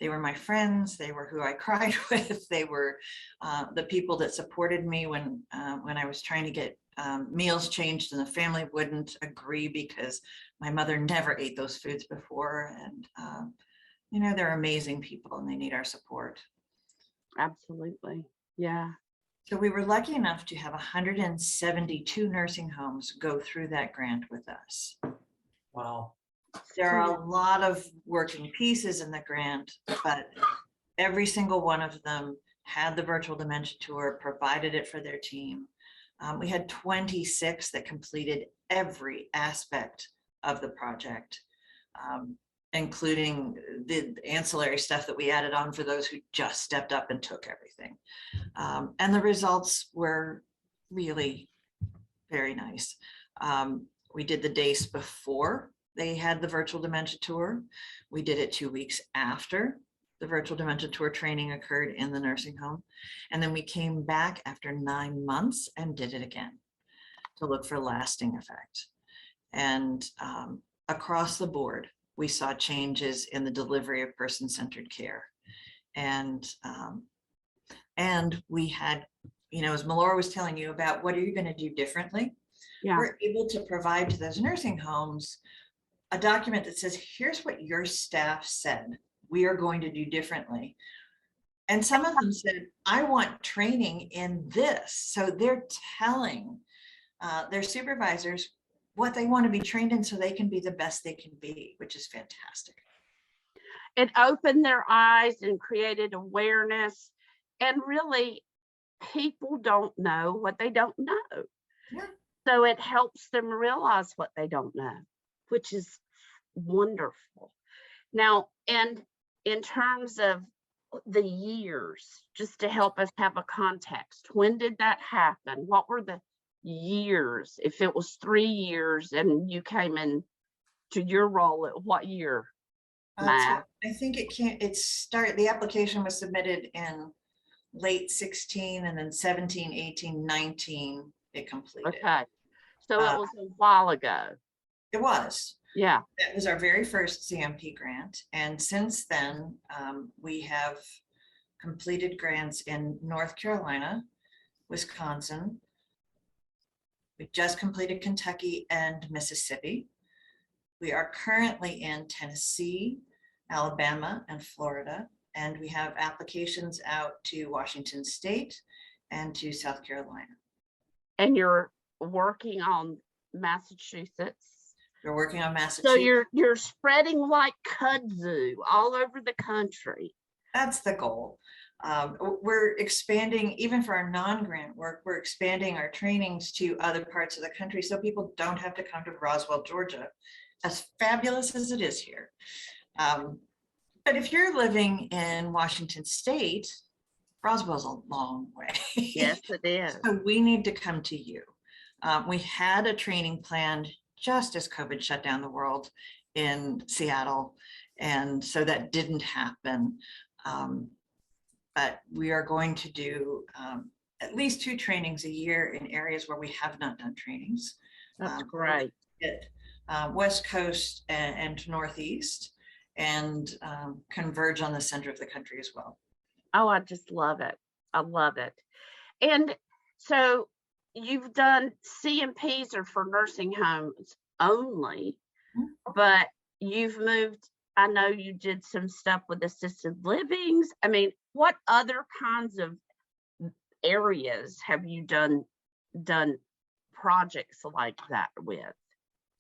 They were my friends. They were who I cried with. They were the people that supported me when I was trying to get meals changed and the family wouldn't agree because my mother never ate those foods before. And you know, they're amazing people and they need our support. Absolutely. Yeah. So we were lucky enough to have 172 nursing homes go through that grant with us. Wow. There are a lot of working pieces in the grant, but every single one of them had the Virtual Dementia Tour, provided it for their team. We had 26 that completed every aspect of the project, including the ancillary stuff that we added on for those who just stepped up and took everything. And the results were really very nice. We did the days before they had the Virtual Dementia Tour. We did it 2 weeks after the Virtual Dementia Tour training occurred in the nursing home. And then we came back after 9 months and did it again to look for lasting effect. And across the board, we saw changes in the delivery of person-centered care. And we had, you know, as Melora was telling you about, what are you going to do differently? Yeah. We're able to provide to those nursing homes a document that says, here's what your staff said we are going to do differently. And some of them said, I want training in this. So they're telling their supervisors what they want to be trained in so they can be the best they can be, which is fantastic. It opened their eyes and created awareness. And really, people don't know what they don't know. Yeah. So it helps them realize what they don't know, which is wonderful. Now, and in terms of the years, just to help us have a context, when did that happen? What were the years? If it was 3 years and you came in to your role at what year? So I think the application was submitted in late 16 and then 17, 18, 19, it completed. Okay. So it was a while ago. It was. Yeah. That was our very first CMP grant. And since then, we have completed grants in North Carolina, Wisconsin. We just completed Kentucky and Mississippi. We are currently in Tennessee, Alabama, and Florida. And we have applications out to Washington State and to South Carolina. And you're working on Massachusetts. We're working on Massachusetts. So you're spreading like kudzu all over the country. That's the goal. We're expanding, even for our non-grant work, we're expanding our trainings to other parts of the country so people don't have to come to Roswell, Georgia, as fabulous as it is here. But if you're living in Washington State, Roswell's a long way. Yes, it is. So we need to come to you. We had a training planned just as COVID shut down the world in Seattle. And so that didn't happen. But we are going to do at least 2 trainings a year in areas where we have not done trainings. That's great. West Coast and Northeast, and converge on the center of the country as well. Oh, I just love it. I love it. And so you've done CMPs are for nursing homes only, but you've moved, I know you did some stuff with assisted livings. I mean, what other kinds of areas have you done projects like that with?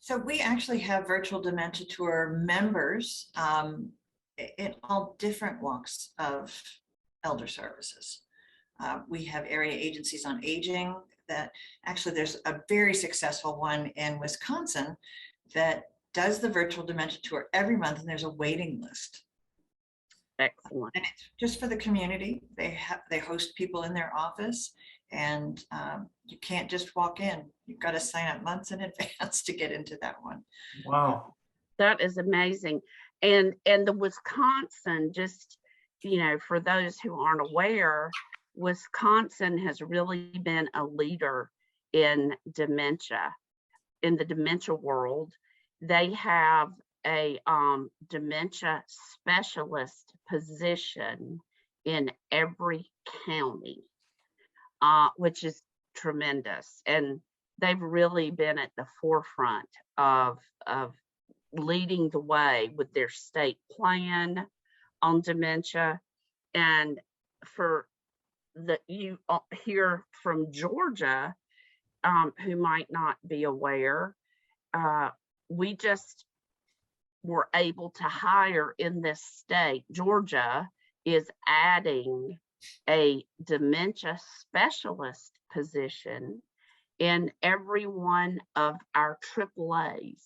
So we actually have Virtual Dementia Tour members in all different walks of elder services. We have area agencies on aging that actually there's a very successful one in Wisconsin that does the Virtual Dementia Tour every month, and there's a waiting list. Excellent. And it's just for the community. They host people in their office, and you can't just walk in. You've got to sign up months in advance to get into that one. Wow. That is amazing. And the Wisconsin, just, you know, for those who aren't aware, Wisconsin has really been a leader in dementia, in the dementia world. They have a dementia specialist position in every county, which is tremendous. And they've really been at the forefront of leading the way with their state plan on dementia. And for you hear from Georgia, who might not be aware, we just were able to hire in this state. Georgia is adding a dementia specialist position in every one of our AAAs.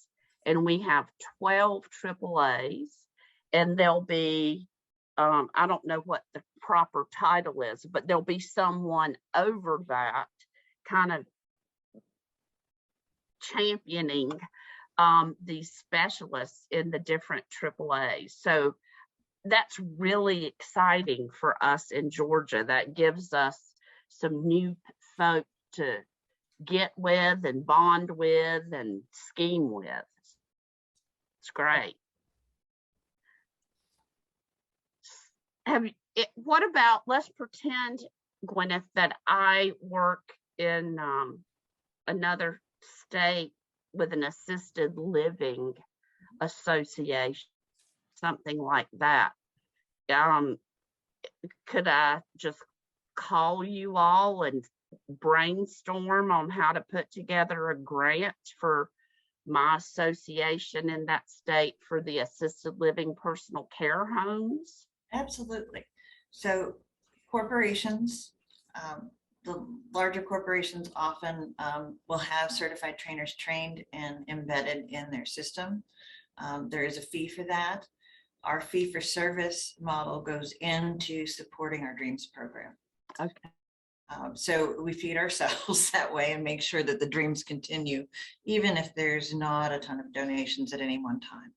And we have 12 AAAs, and there'll be, I don't know what the proper title is, but there'll be someone over that kind of championing these specialists in the different AAAs. So that's really exciting for us in Georgia. That gives us some new folk to get with and bond with and scheme with. It's great. What about, let's pretend, Gwenyth, that I work in another state with an assisted living association, something like that. Could I just call you all and brainstorm on how to put together a grant for my association in that state for the assisted living personal care homes? Absolutely. So corporations, the larger corporations often will have certified trainers trained and embedded in their system. There is a fee for that. Our fee for service model goes into supporting our Dreams program. Okay. So we feed ourselves that way and make sure that the dreams continue, even if there's not a ton of donations at any one time.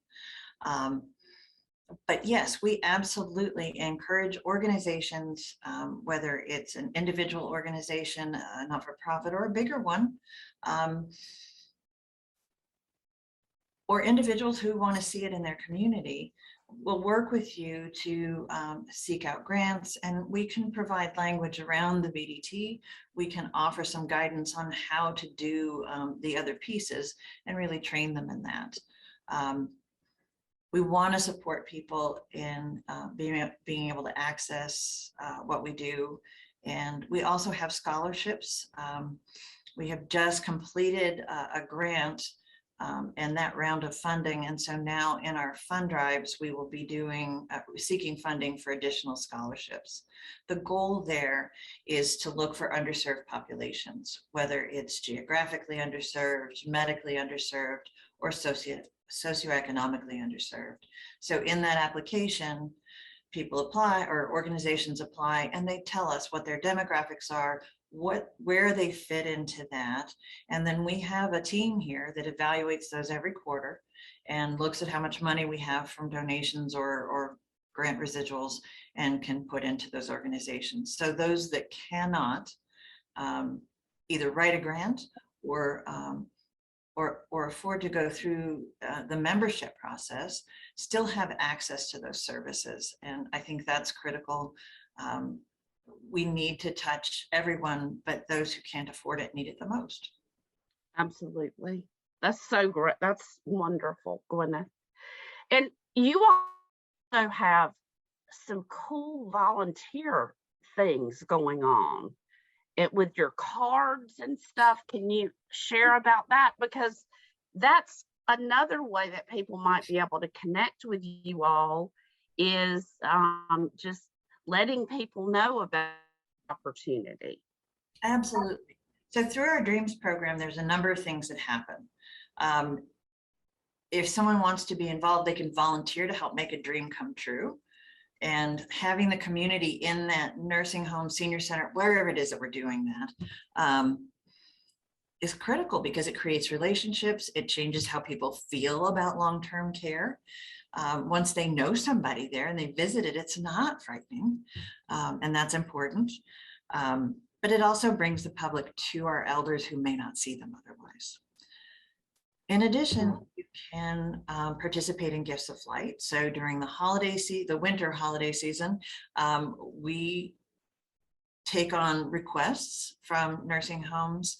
But yes, we absolutely encourage organizations, whether it's an individual organization, a not-for-profit, or a bigger one, or individuals who want to see it in their community, will work with you to seek out grants, and we can provide language around the VDT. We can offer some guidance on how to do the other pieces and really train them in that. We want to support people in being able to access what we do. And we also have scholarships. We have just completed a grant and that round of funding. And so now in our fund drives, we will be doing seeking funding for additional scholarships. The goal there is to look for underserved populations, whether it's geographically underserved, medically underserved, or socioeconomically underserved. So in that application, people apply or organizations apply, and they tell us what their demographics are, where they fit into that. And then we have a team here that evaluates those every quarter and looks at how much money we have from donations or grant residuals and can put into those organizations. So those that cannot either write a grant or afford to go through the membership process still have access to those services. And I think that's critical. We need to touch everyone, but those who can't afford it need it the most. Absolutely. That's so great. That's wonderful, Gwenyth. And you also have some cool volunteer things going on with your cards and stuff. Can you share about that? Because that's another way that people might be able to connect with you all, is just letting people know about opportunity. Absolutely. So through our Dreams program, there's a number of things that happen. If someone wants to be involved, they can volunteer to help make a dream come true. And having the community in that nursing home, senior center, wherever it is that we're doing that, is critical because it creates relationships. It changes how people feel about long-term care. Once they know somebody there and they visit it, it's not frightening, and that's important. But it also brings the public to our elders who may not see them otherwise. In addition, you can participate in Gifts of Flight. So during the winter holiday season, we take on requests from nursing homes,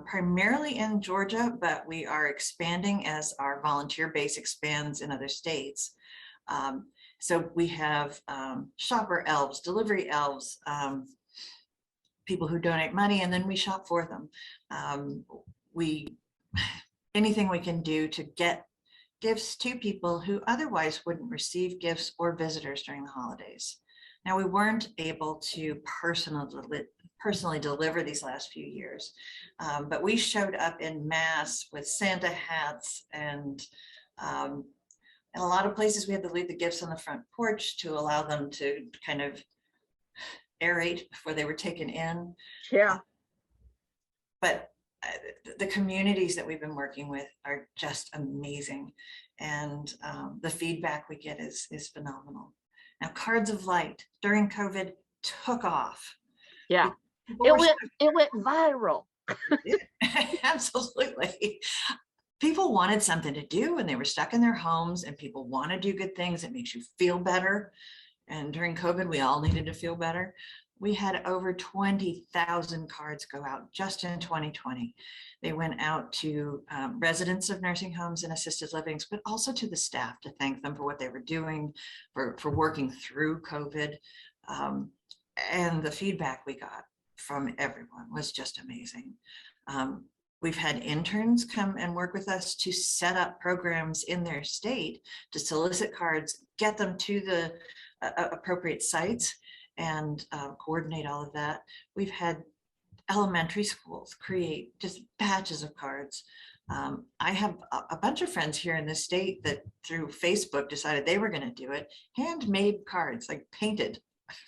primarily in Georgia, but we are expanding as our volunteer base expands in other states. So we have shopper elves, delivery elves, people who donate money, and then we shop for them. Anything we can do to get gifts to people who otherwise wouldn't receive gifts or visitors during the holidays. Now, we weren't able to personally deliver these last few years, but we showed up in mass with Santa hats, and in a lot of places we had to leave the gifts on the front porch to allow them to kind of aerate before they were taken in. Yeah. But the communities that we've been working with are just amazing, and the feedback we get is phenomenal. Now, Cards of Light during COVID took off. Yeah, it went viral. Absolutely. People wanted something to do when they were stuck in their homes, and people want to do good things. It makes you feel better. And during COVID, we all needed to feel better. We had over 20,000 cards go out just in 2020. They went out to residents of nursing homes and assisted livings, but also to the staff to thank them for what they were doing, for working through COVID. And the feedback we got from everyone was just amazing. We've had interns come and work with us to set up programs in their state to solicit cards, get them to the appropriate sites, and coordinate all of that. We've had elementary schools create just batches of cards. I have a bunch of friends here in the state that through Facebook decided they were going to do it, handmade cards, like painted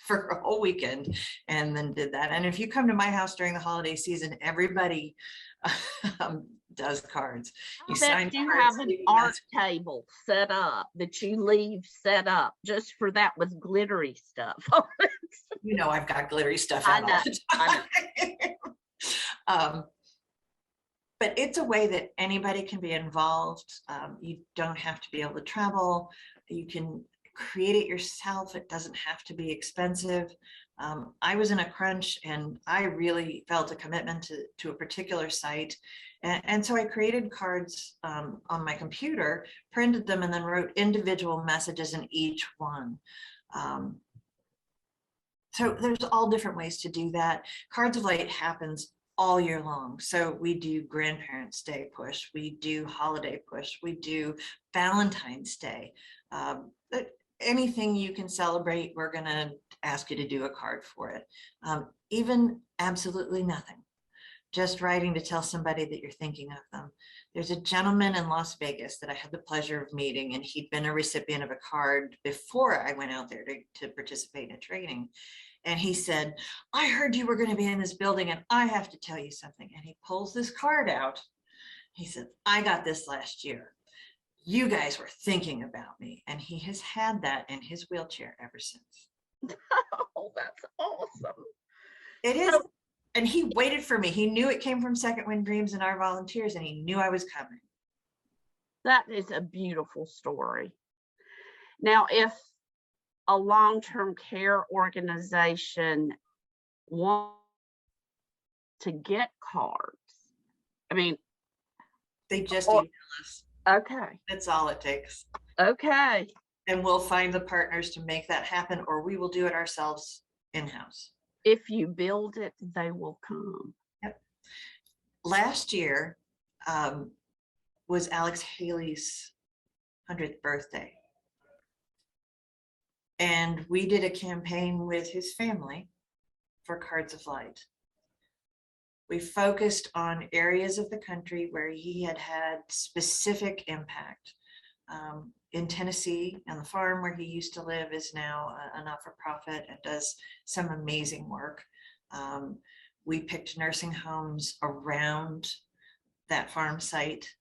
for a whole weekend, and then did that. And if you come to my house during the holiday season, everybody does cards. You have an art table set up that you leave set up just for that with glittery stuff. You know, I've got glittery stuff out all the time. But it's a way that anybody can be involved. You don't have to be able to travel. You can create it yourself. It doesn't have to be expensive. I was in a crunch, and I really felt a commitment to a particular site. And so I created cards on my computer, printed them, and then wrote individual messages in each one. So there's all different ways to do that. Cards of Light happens all year long. So we do Grandparents' Day push, we do holiday push, we do Valentine's Day. Anything you can celebrate, we're going to ask you to do a card for it. Even absolutely nothing. just writing to tell somebody that you're thinking of them. There's a gentleman in Las Vegas that I had the pleasure of meeting, and he'd been a recipient of a card before I went out there to participate in a training. And he said, I heard you were going to be in this building and I have to tell you something. And he pulls this card out. He said, I got this last year. You guys were thinking about me. And he has had that in his wheelchair ever since. Oh, that's awesome. It is. And he waited for me. He knew it came from Second Wind Dreams and our volunteers, and he knew I was coming. That is a beautiful story. Now, if a long-term care organization wants to get cards, I mean, They just Or- email us. okay, That's all it takes. okay. And we'll find the partners to make that happen, or we will do it ourselves in-house. If you build it, they will come. Last year was Alex Haley's 100th birthday. And we did a campaign with his family for Cards of Light. We focused on areas of the country where he had had specific impact. In Tennessee, on the farm where he used to live, is now a not-for-profit and does some amazing work. We picked nursing homes around that farm site.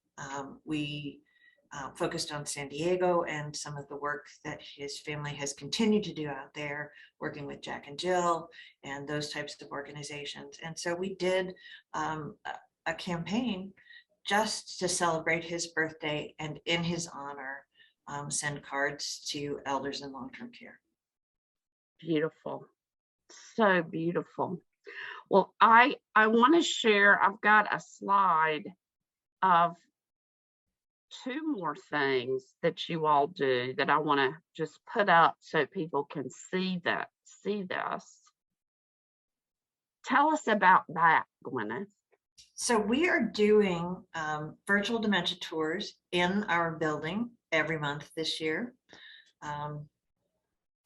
We focused on San Diego and some of the work that his family has continued to do out there, working with Jack and Jill and those types of organizations. And so we did a campaign just to celebrate his birthday, and in his honor, send cards to elders in long-term care. Beautiful. So beautiful. Well, I want to share, I've got a slide of 2 more things that you all do that I want to just put up so people can see this. Tell us about that, Gwenyth. So we are doing virtual dementia tours in our building every month this year.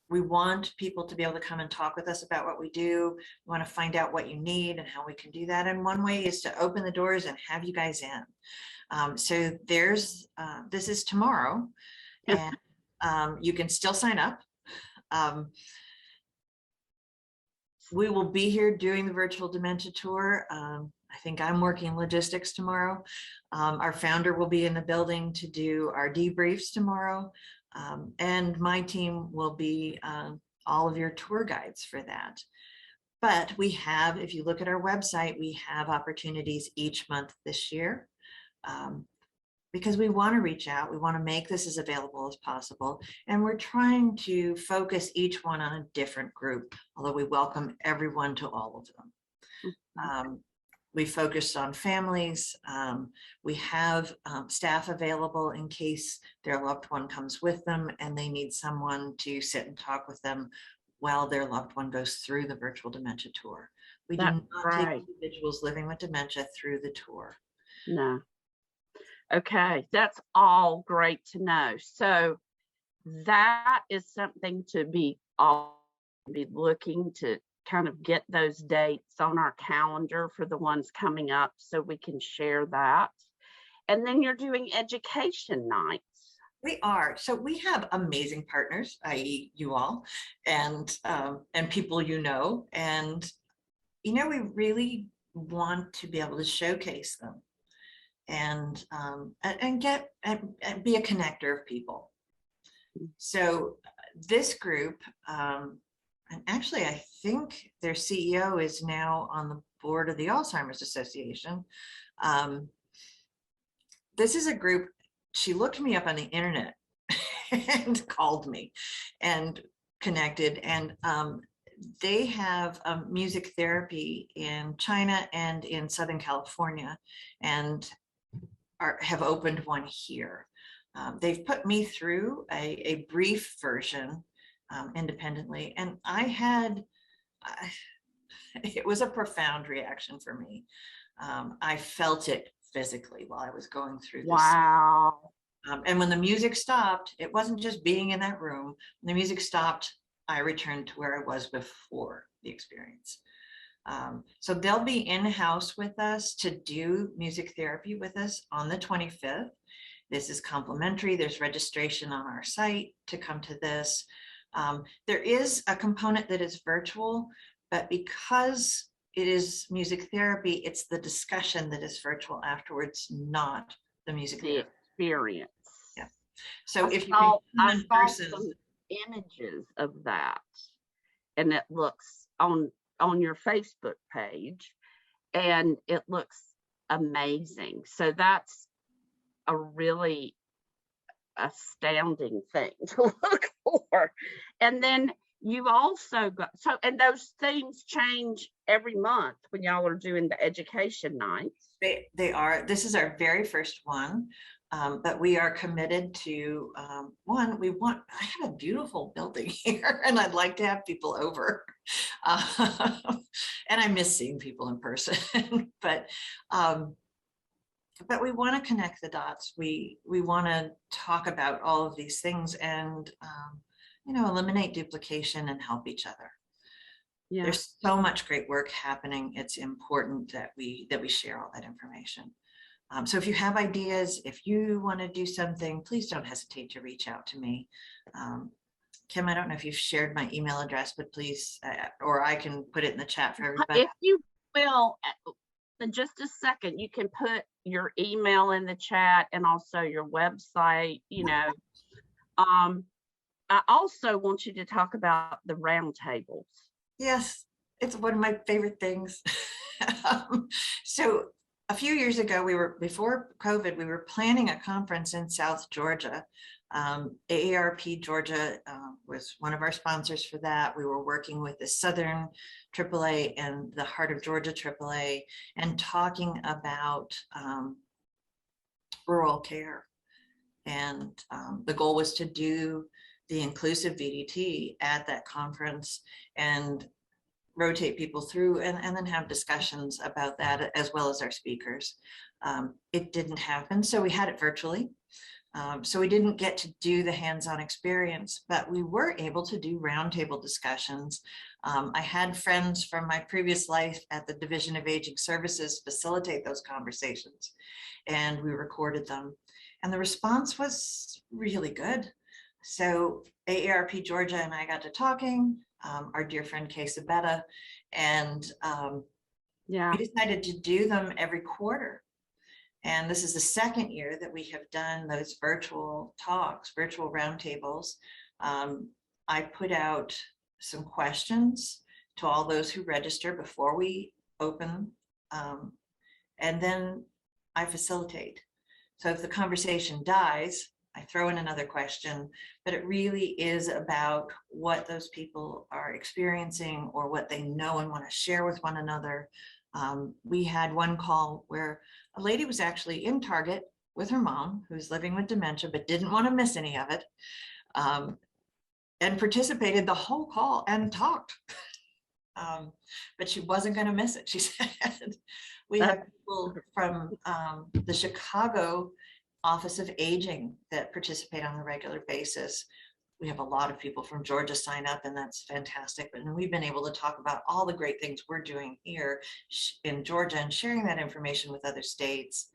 We want people to be able to come and talk with us about what we do. We want to find out what you need and how we can do that. And one way is to open the doors and have you guys in. So there's, this is tomorrow, and you can still sign up. We will be here doing the virtual dementia tour. I think I'm working logistics tomorrow. Our founder will be in the building to do our debriefs tomorrow. And my team will be all of your tour guides for that. But we have, if you look at our website, we have opportunities each month this year. Because we want to reach out, we want to make this as available as possible. And we're trying to focus each one on a different group, although we welcome everyone to all of them. We focused on families. We have staff available in case their loved one comes with them and they need someone to sit and talk with them while their loved one goes through the virtual dementia tour. We do not take individuals living with dementia through the tour. No. Okay, that's all great to know. So that is something to be looking to kind of get those dates on our calendar for the ones coming up so we can share that. And then you're doing education nights. We are. So we have amazing partners, i.e. you all, and people you know. And, you know, we really want to be able to showcase them and be a connector of people. So this group, and actually, I think their CEO is now on the board of the Alzheimer's Association. This is a group, she looked me up on the internet and called me and connected. And they have music therapy in China and in Southern California, and have opened one here. They've put me through a brief version independently, and it was a profound reaction for me. I felt it physically while I was going through this. Wow. And when the music stopped, it wasn't just being in that room. When the music stopped, I returned to where I was before the experience. So they'll be in-house with us to do music therapy with us on the 25th. This is complimentary. There's registration on our site to come to this. There is a component that is virtual, but because it is music therapy, it's the discussion that is virtual afterwards, not the music The therapy. experience. Yeah. So if you I can in saw person, some images of that, and it looks on your Facebook page, and it looks amazing. So that's a really astounding thing to look for. And then you've also got, so, and those themes change every month when y'all are doing the education nights. they are, this is our very first one. But we are committed to one, I have a beautiful building here and I'd like to have people over. And I miss seeing people in person, but we want to connect the dots. We want to talk about all of these things and, eliminate duplication and help each other. Yeah. There's so much great work happening. It's important that we share all that information. So if you have ideas, if you want to do something, please don't hesitate to reach out to me. Kim, I don't know if you've shared my email address, but please, or I can put it in the chat for everybody. If you will, in just a second, you can put your email in the chat and also your website, I also want you to talk about the roundtables. Yes, it's one of my favorite things. So a few years ago, before COVID, we were planning a conference in South Georgia. AARP Georgia was one of our sponsors for that. We were working with the Southern AAA and the Heart of Georgia AAA and talking about rural care. And the goal was to do the inclusive VDT at that conference and rotate people through and then have discussions about that as well as our speakers. It didn't happen, so we had it virtually. So we didn't get to do the hands-on experience, but we were able to do roundtable discussions. I had friends from my previous life at the Division of Aging Services facilitate those conversations, and we recorded them. And the response was really good. So AARP Georgia and I got to talking, our dear friend Kay Sabetta, and we decided to do them every quarter. And this is the second year that we have done those virtual talks, virtual roundtables. I put out some questions to all those who register before we open, and then I facilitate. So if the conversation dies, I throw in another question, but it really is about what those people are experiencing or what they know and want to share with one another. We had one call where a lady was actually in Target with her mom, who's living with dementia, but didn't want to miss any of it, and participated the whole call and talked. But she wasn't going to miss it, she said. We have people from the Chicago Office of Aging that participate on a regular basis. We have a lot of people from Georgia sign up, and that's fantastic. And we've been able to talk about all the great things we're doing here in Georgia and sharing that information with other states.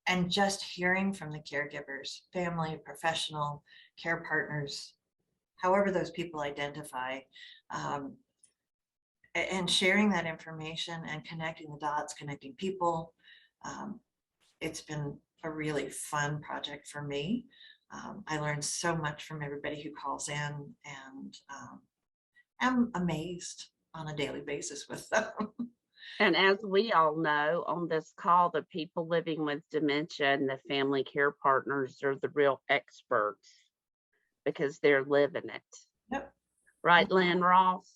And just hearing from the caregivers, family, professional, care partners, however those people identify, and sharing that information and connecting the dots, connecting people. It's been a really fun project for me. I learned so much from everybody who calls in, and I'm amazed on a daily basis with them. And as we all know on this call, the people living with dementia and the family care partners are the real experts because they're living it. Yep. Right, Lynn Ross?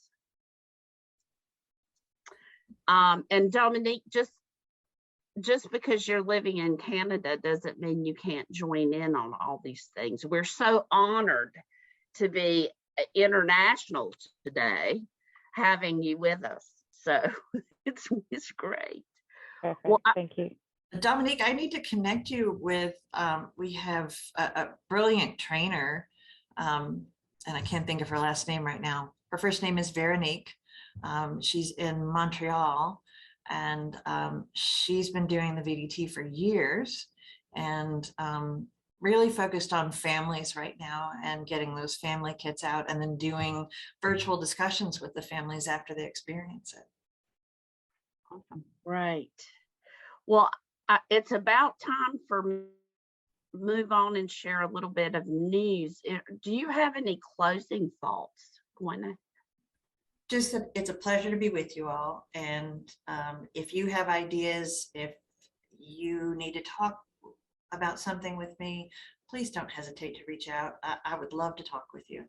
And Dominique, just because you're living in Canada doesn't mean you can't join in on all these things. We're so honored to be international today, having you with us. So it's great. Perfect. Well, Thank you. Dominique, I need to connect you with, we have a brilliant trainer, and I can't think of her last name right now. Her first name is Veronique. She's in Montreal, and she's been doing the VDT for years, and really focused on families right now and getting those family kits out, and then doing virtual discussions with the families after they experience it. Right. Well, it's about time for me to move on and share a little bit of news. Do you have any closing thoughts, Gwenyth? Just that it's a pleasure to be with you all. And if you have ideas, if you need to talk about something with me, please don't hesitate to reach out. I would love to talk with you.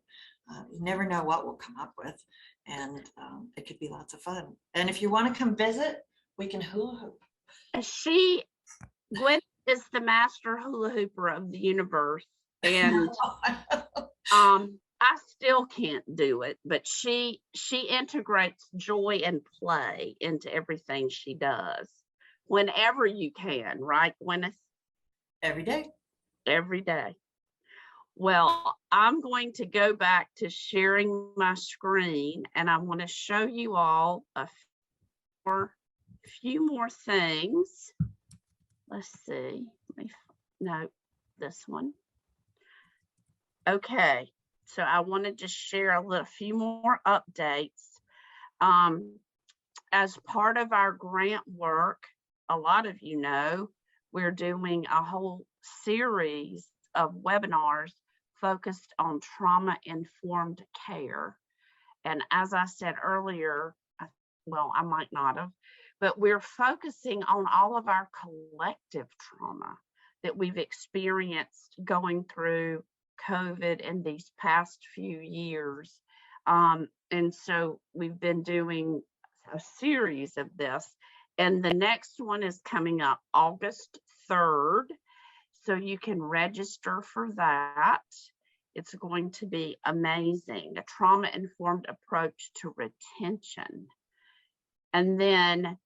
You never know what we'll come up with, and it could be lots of fun. And if you want to come visit, we can hula hoop. Gwen is the master hula hooper of the universe, and I still can't do it, but she integrates joy and play into everything she does whenever you can, right, Gwenyth? Every day. Every day. Well, I'm going to go back to sharing my screen, and I want to show you all a few more things. Let's see. No, this one. Okay. So I want to just share a few more updates. As part of our grant work, a lot of you know, we're doing a whole series of webinars focused on trauma-informed care. And as I said earlier, well, I might not have, but we're focusing on all of our collective trauma that we've experienced going through COVID in these past few years. And so we've been doing a series of this, and the next one is coming up August 3rd. So you can register for that. It's going to be amazing, a trauma-informed approach to retention. And then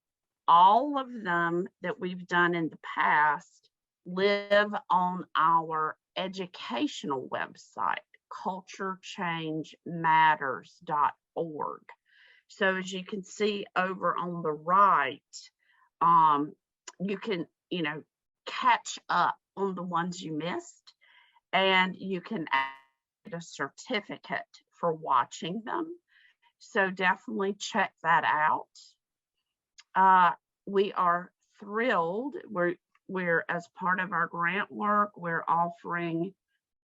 all of them that we've done in the past live on our educational website, culturechange.matters.org. So as you can see over on the right, you can, catch up on the ones you missed, and you can add a certificate for watching them. So definitely check that out. We are thrilled. We're as part of our grant work, we're offering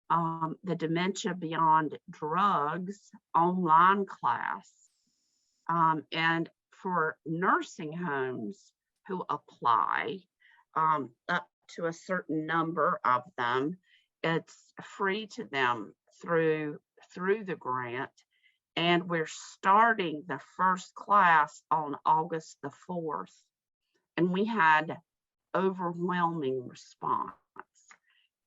the Dementia Beyond Drugs online class. And for nursing homes who apply, up to a certain number of them, it's free to them through the grant. And we're starting the first class on August the 4th. And we had overwhelming response.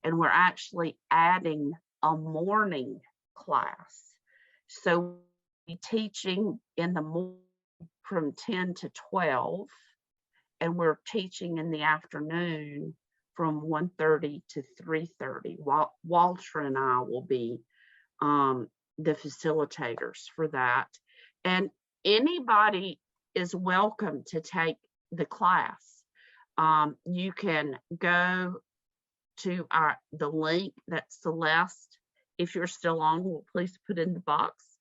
And we're actually adding a morning class. So we're teaching in the morning from 10 to 12, and we're teaching in the afternoon from 1:30 to 3:30. Walter and I will be the facilitators for that. And anybody is welcome to take the class. You can go to the link that Celeste, if you're still on, will please put in the box.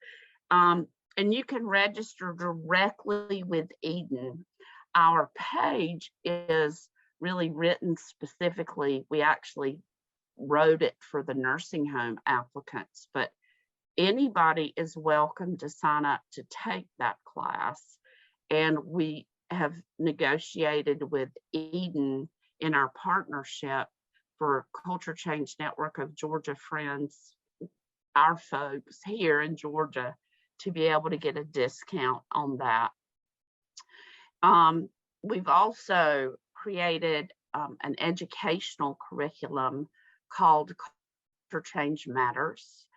And you can register directly with Eden. Our page is really written specifically. We actually wrote it for the nursing home applicants, but anybody is welcome to sign up to take that class. And we have negotiated with Eden in our partnership for Culture Change Network of Georgia Friends, our folks here in Georgia, to be able to get a discount on that. We've also created an educational curriculum called Culture Change Matters,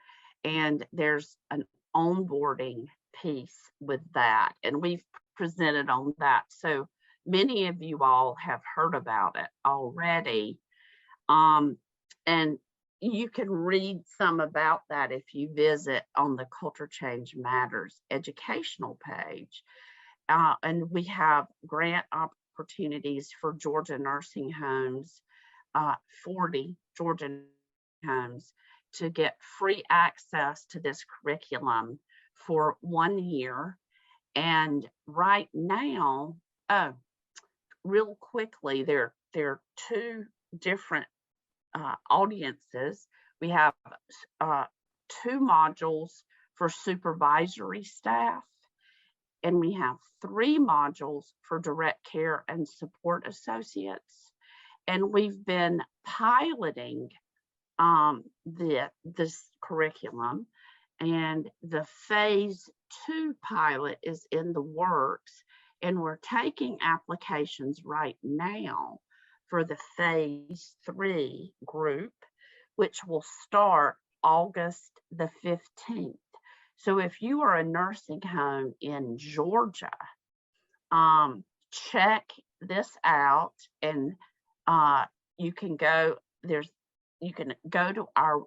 and there's an onboarding piece with that, and we've presented on that. So many of you all have heard about it already. And you can read some about that if you visit on the Culture Change Matters educational page. And we have grant opportunities for Georgia nursing homes, 40 Georgia homes, to get free access to this curriculum for 1 year. And right now, real quickly, there are 2 different audiences. We have 2 modules for supervisory staff, and we have 3 modules for direct care and support associates. And we've been piloting this curriculum, and the phase 2 pilot is in the works, and we're taking applications right now for the phase 3 group, which will start August the 15th. So if you are a nursing home in Georgia, check this out, and you can go to our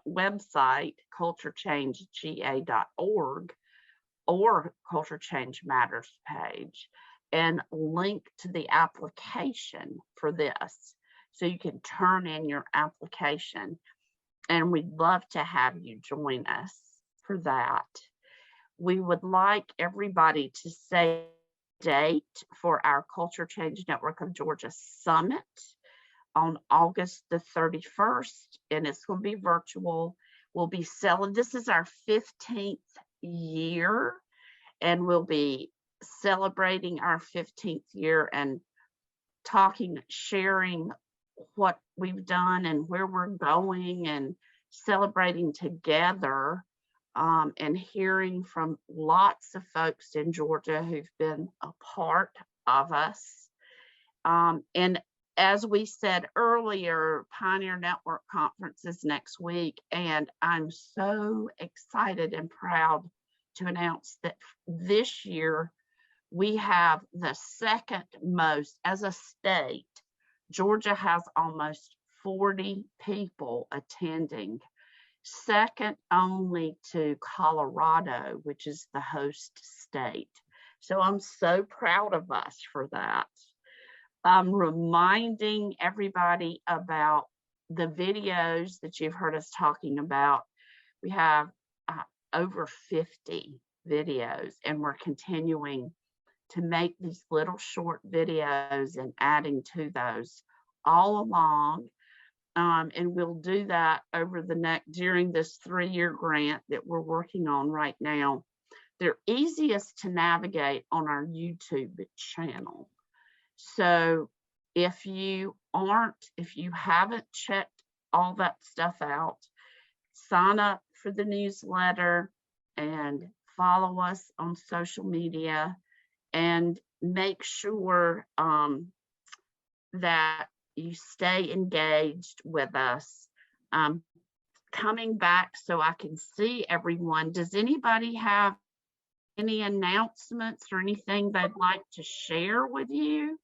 website, culturechange.ga.org, or Culture Change Matters page, and link to the application for this. So you can turn in your application, and we'd love to have you join us for that. We would like everybody to say date for our Culture Change Network of Georgia Summit on August the 31st, and it's going to be virtual. We'll be selling, this is our 15th year, and we'll be celebrating our 15th year and sharing what we've done and where we're going, and celebrating together, and hearing from lots of folks in Georgia who've been a part of us. And as we said earlier, Pioneer Network Conference is next week, and I'm so excited and proud to announce that this year we have the second most as a state. Georgia has almost 40 people attending, second only to Colorado, which is the host state. So I'm so proud of us for that. I'm reminding everybody about the videos that you've heard us talking about. We have over 50 videos, and we're continuing to make these little short videos and adding to those all along. And we'll do that during this 3-year grant that we're working on right now. They're easiest to navigate on our YouTube channel. So if you haven't checked all that stuff out, sign up for the newsletter and follow us on social media, and make sure that you stay engaged with us. Coming back so I can see everyone, does anybody have any announcements or anything they'd like to share with you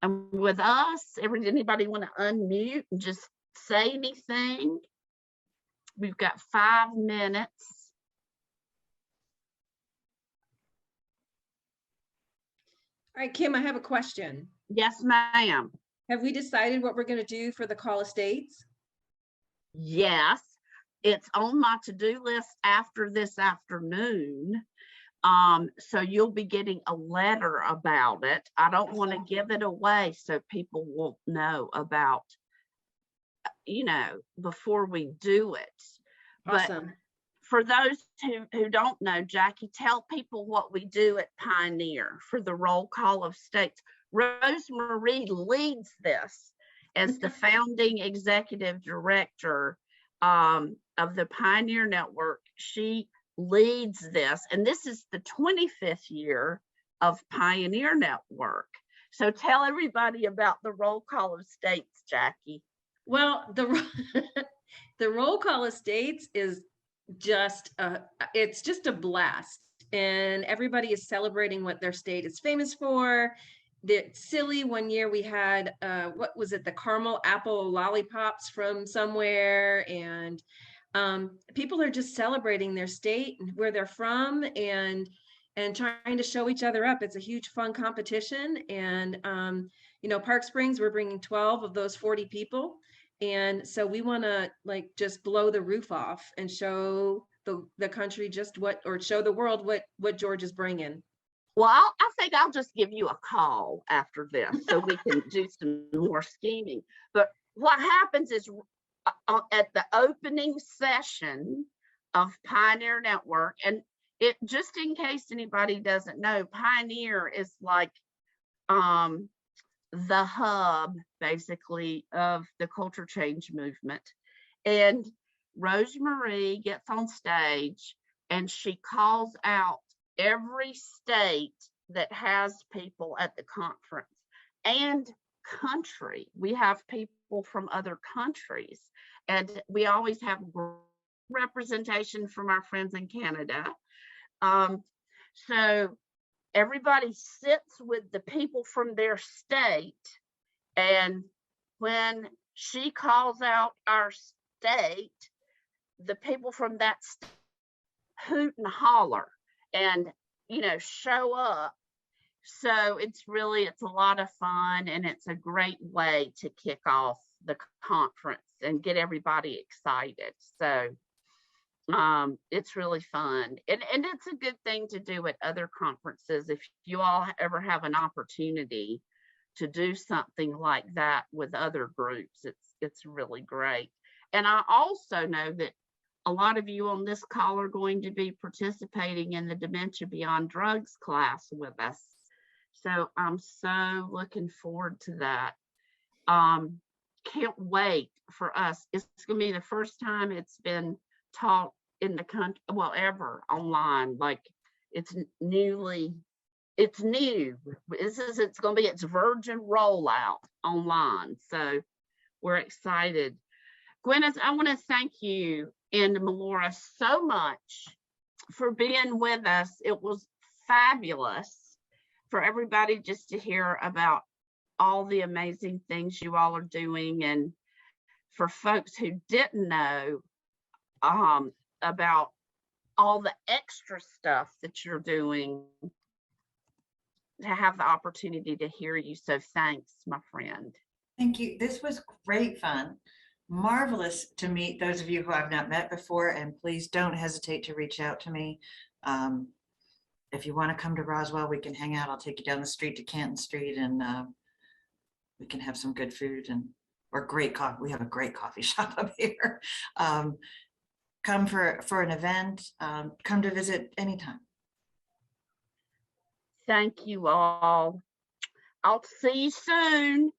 and with us? Anybody want to unmute and just say anything? We've got 5 minutes. All right, Kim, I have a question. Yes, ma'am. Have we decided what we're going to do for the call estates? Yes, it's on my to-do list after this afternoon. So you'll be getting a letter about it. I don't want to give it away so people won't know about, before we do it. Awesome. But for those who don't know, Jackie, tell people what we do at Pioneer for the roll call of states. Rosemarie leads this as the founding executive director of the Pioneer Network. She leads this, and this is the 25th year of Pioneer Network. So tell everybody about the roll call of states, Jackie. Well, the roll call of states is just it's just a blast, and everybody is celebrating what their state is famous for. the silly one year we had, what was it? The caramel apple lollipops from somewhere. And people are just celebrating their state and where they're from, and trying to show each other up. It's a huge fun competition. And you know, Park Springs, we're bringing 12 of those 40 people, and so we want to like just blow the roof off and show the country just what, or show the world what George is bringing. Well, I think I'll just give you a call after this so we can do some more scheming. But what happens is at the opening session of Pioneer Network, and it, just in case anybody doesn't know, Pioneer is like the hub basically of the culture change movement. And Rosemarie gets on stage and she calls out every state that has people at the conference and country. We have people from other countries, and we always have representation from our friends in Canada. So everybody sits with the people from their state, and when she calls out our state, the people from that state hoot and holler and, you know, show up. So it's a lot of fun, and it's a great way to kick off the conference and get everybody excited. So it's really fun, and it's a good thing to do at other conferences. If you all ever have an opportunity to do something like that with other groups, it's really great. And I also know that a lot of you on this call are going to be participating in the Dementia Beyond Drugs class with us. So I'm so looking forward to that. Can't wait for us. It's going to be the first time it's been taught in the country, well, ever online. Like it's new. It's going to be its virgin rollout online. So we're excited. Gwenyth, I want to thank you and Melora so much for being with us. It was fabulous for everybody just to hear about all the amazing things you all are doing, and for folks who didn't know about all the extra stuff that you're doing, to have the opportunity to hear you. So thanks, my friend. Thank you. This was great fun. Marvelous to meet those of you who I've not met before, and please don't hesitate to reach out to me. If you want to come to Roswell, we can hang out. I'll take you down the street to Canton Street, and we can have some good food or great coffee. We have a great coffee shop up here. Come for an event. Come to visit anytime. Thank you all. I'll see you soon.